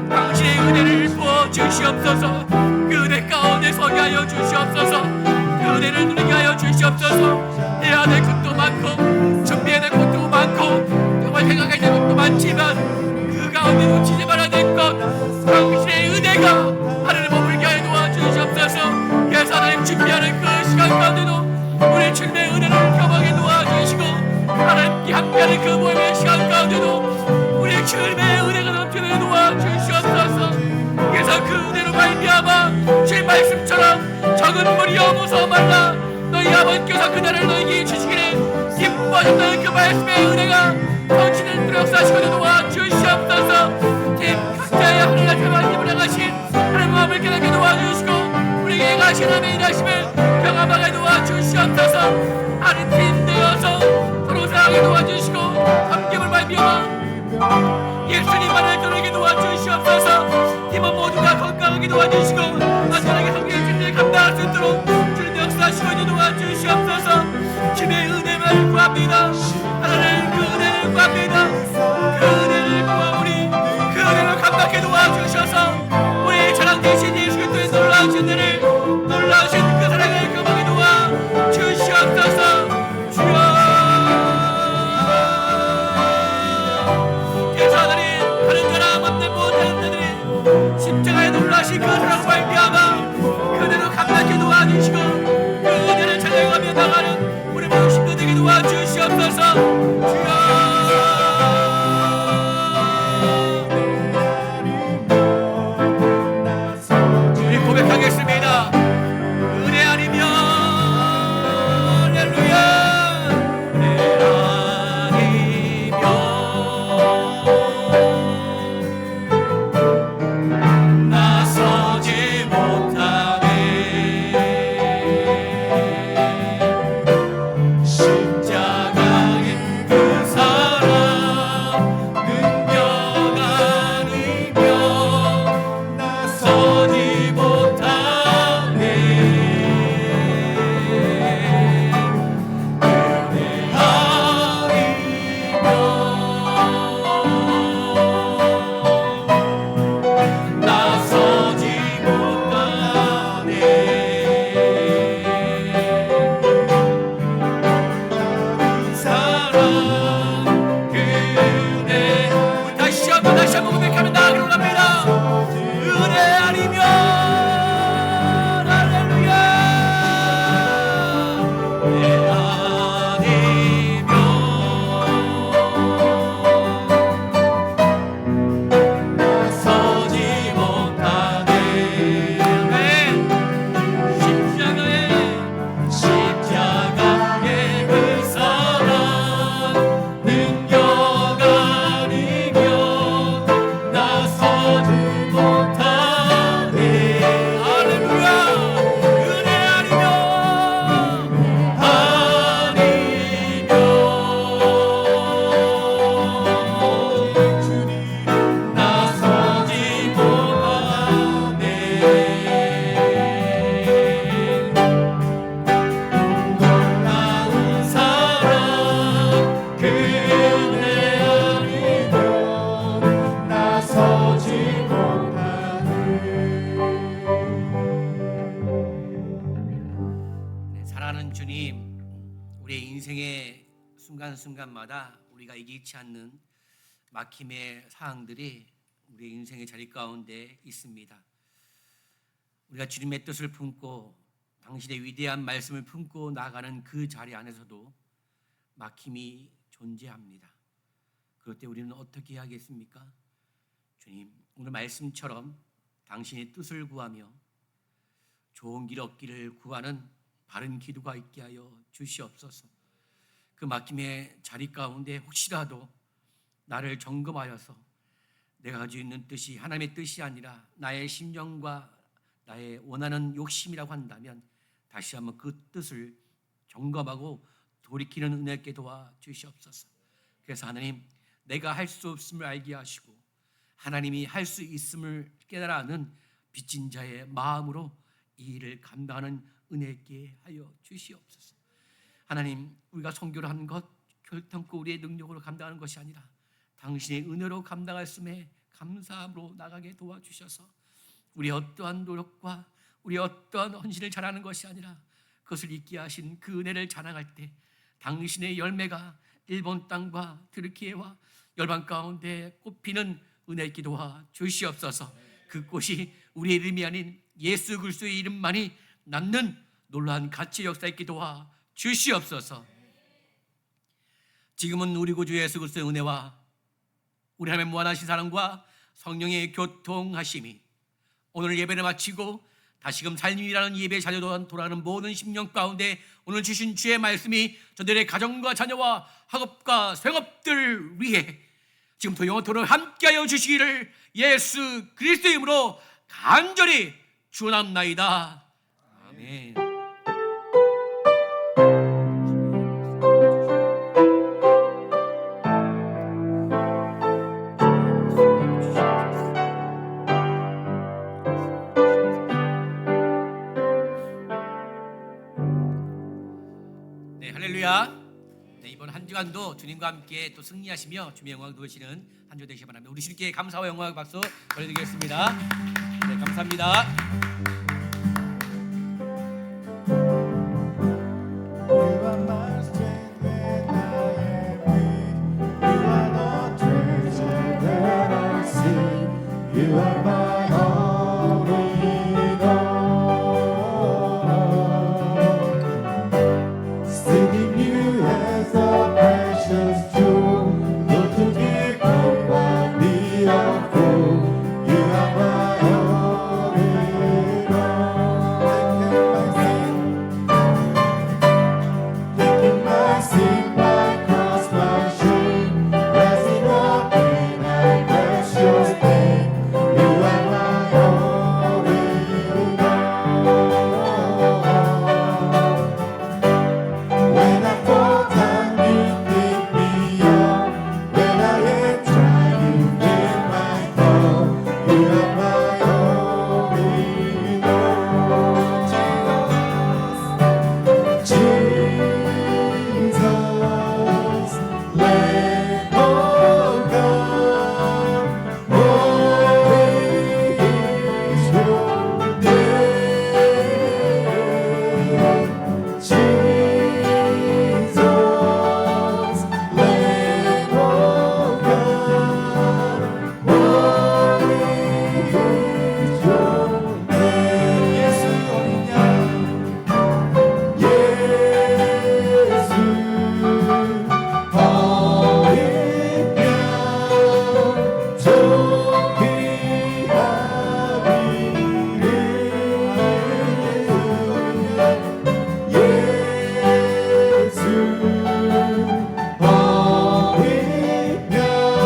당신의 은혜를 부어주시옵소서. 그 은혜 가운데 서게 하여 주시옵소서. 그 은혜를 주시옵소서. 해야 될 것도 많고 준비해야 될 것도 많고 정말 생각해야 될 것도 많지만 그 가운데 놓치지 말아야 될 것 당신의 은혜가 하늘을 머물게 하여 도와주시옵소서. 그래서 하나님 준비하는 그 시간 가운데도 우리 주님의 은혜를 경험하게 도와주시고 하나님께 함께하는 그 모임의 시간 가운데도 우리 주님의 은혜가 넘치는 도와주시옵소서. 그래서 그 은혜로 말미암아 주의 말씀처럼 적은 물이여 무서워 말라 너희 아버지께서 그날을 너희에게 주시기를 기뻐하셨다는 그 말씀의 은혜가 당신을 뚜렷하시고 도와주시옵소서. 팀 각자의 하늘 앞에만 힘을 나가신 하나님 마음을 깨닫게 도와주시고 우리에게 가신 하나님의 일하심을 경험하게 도와주시옵소서. 하는 팀 되어서 서로 사랑하게 도와주시고 함께을 말미암아 예수님만을 전하게 도와주시옵소서. 팀원 모두가 건강하게 도와주시고 안전하게 성경의 진리를 감당할 수 있도록 주님 역사하시고 도와주시옵소서. 주님의 은혜를 구합니다. 하나님 그 은혜를 구합니다. 그 은혜를 구하오니 그 은혜를 감당하게 도와주셔서 우리 자랑 되신 예수 그리스도의 놀라우신 은혜를 놀라우신 그 사랑을 경험하게 도와주시옵소서. 주여 십자가에 놀라신 그 사랑을 말미암아 그대로 감당하게 도와주시고 그 은혜를 찬양하며 나가는 우리 모든 신도들에게 도와주시옵소서. 주여 우리 고백하겠습니다. 은혜 아니면 할렐루야 은혜 아니면 나서지 못하네 십자가의 그 사랑 능력 아니면 나서지 못하네 은혜 아니면 나서지 못하네 사랑 그 은혜 우리 다시 한번 고백하면 나아가기로 합니다. 은혜 아니면 할렐루야 은혜 아니면 나서지 못하네 십자가의 그 사랑 능력 아니면 나서지 못하네 할렐루야 은혜 아니면 나서지 못하네 놀라운 사랑 그 은혜 아니면 나서지 못하네. 사랑하는 주님, 우리의 인생의 순간순간마다 우리가 이기지 않는 막힘의 사항들이 우리의 인생의 자리 가운데 있습니다. 우리가 주님의 뜻을 품고 당신의 위대한 말씀을 품고 나가는 그 자리 안에서도 막힘이 존재합니다. 그럴 때 우리는 어떻게 해야겠습니까? 주님, 오늘 말씀처럼 당신의 뜻을 구하며 좋은 길 얻기를 구하는 바른 기도가 있게 하여 주시옵소서. 그 막힘의 자리 가운데 혹시라도 나를 점검하여서 내가 가지고 있는 뜻이 하나님의 뜻이 아니라 나의 심령과 나의 원하는 욕심이라고 한다면 다시 한번 그 뜻을 점검하고 돌이키는 은혜께 도와주시옵소서. 그래서 하나님, 내가 할 수 없음을 알게 하시고 하나님이 할 수 있음을 깨달아 아는 빚진 자의 마음으로 이 일을 감당하는 은혜께 하여 주시옵소서. 하나님, 우리가 선교를 하는 것 결단코 우리의 능력으로 감당하는 것이 아니라 당신의 은혜로 감당하였음에 감사함으로 나가게 도와주셔서 우리 어떠한 노력과 우리 어떠한 헌신을 잘하는 것이 아니라 그것을 잊게 하신 그 은혜를 자랑할 때 당신의 열매가 일본 땅과 트르키예와 열방 가운데 꽃피는 은혜 기도하 주시옵소서. 그 꽃이 우리의 이름이 아닌 예수 그리스도의 이름만이 낳는 놀라운 가치 역사의 기도하 주시옵소서. 지금은 우리 구주 예수 그리스도의 은혜와 우리 하나님의 무한하신 사랑과 성령의 교통하심이 오늘 예배를 마치고 다시금 삶이라는 예배 자녀도 돌아가는 모든 심령 가운데 오늘 주신 주의 말씀이 저들의 가정과 자녀와 학업과 생업들 위해 지금부터 영원토록 함께하여 주시기를 예수 그리스도의 이름으로 간절히 축원합나이다. 아멘. 네, 할렐루야. 네, 이번 한 주간도 주님과 함께 또 승리하시며 주님의 영광 누리시는 한 주 되시기 바랍니다. 우리 주님께 감사와 영광의 박수 보내드리겠습니다. 네, 감사합니다. You are my strength when I am weak. You are the treasure that I see. You are my all in all. Seeking you as a precious jewel, not to be company of fool. You are my all in all. Taking my sin, my cross, my shame, rising up in thy precious name. You are my all in all. When I fall down, you pick me up. When I am dry, you fill my cup. You are my all in all. Jesus, Lamb of God, holy is your name. Jesus, Lamb of God, holy is your name. 예수 어린 양, 예수 어린 양 존귀하리를. 예수 어린 양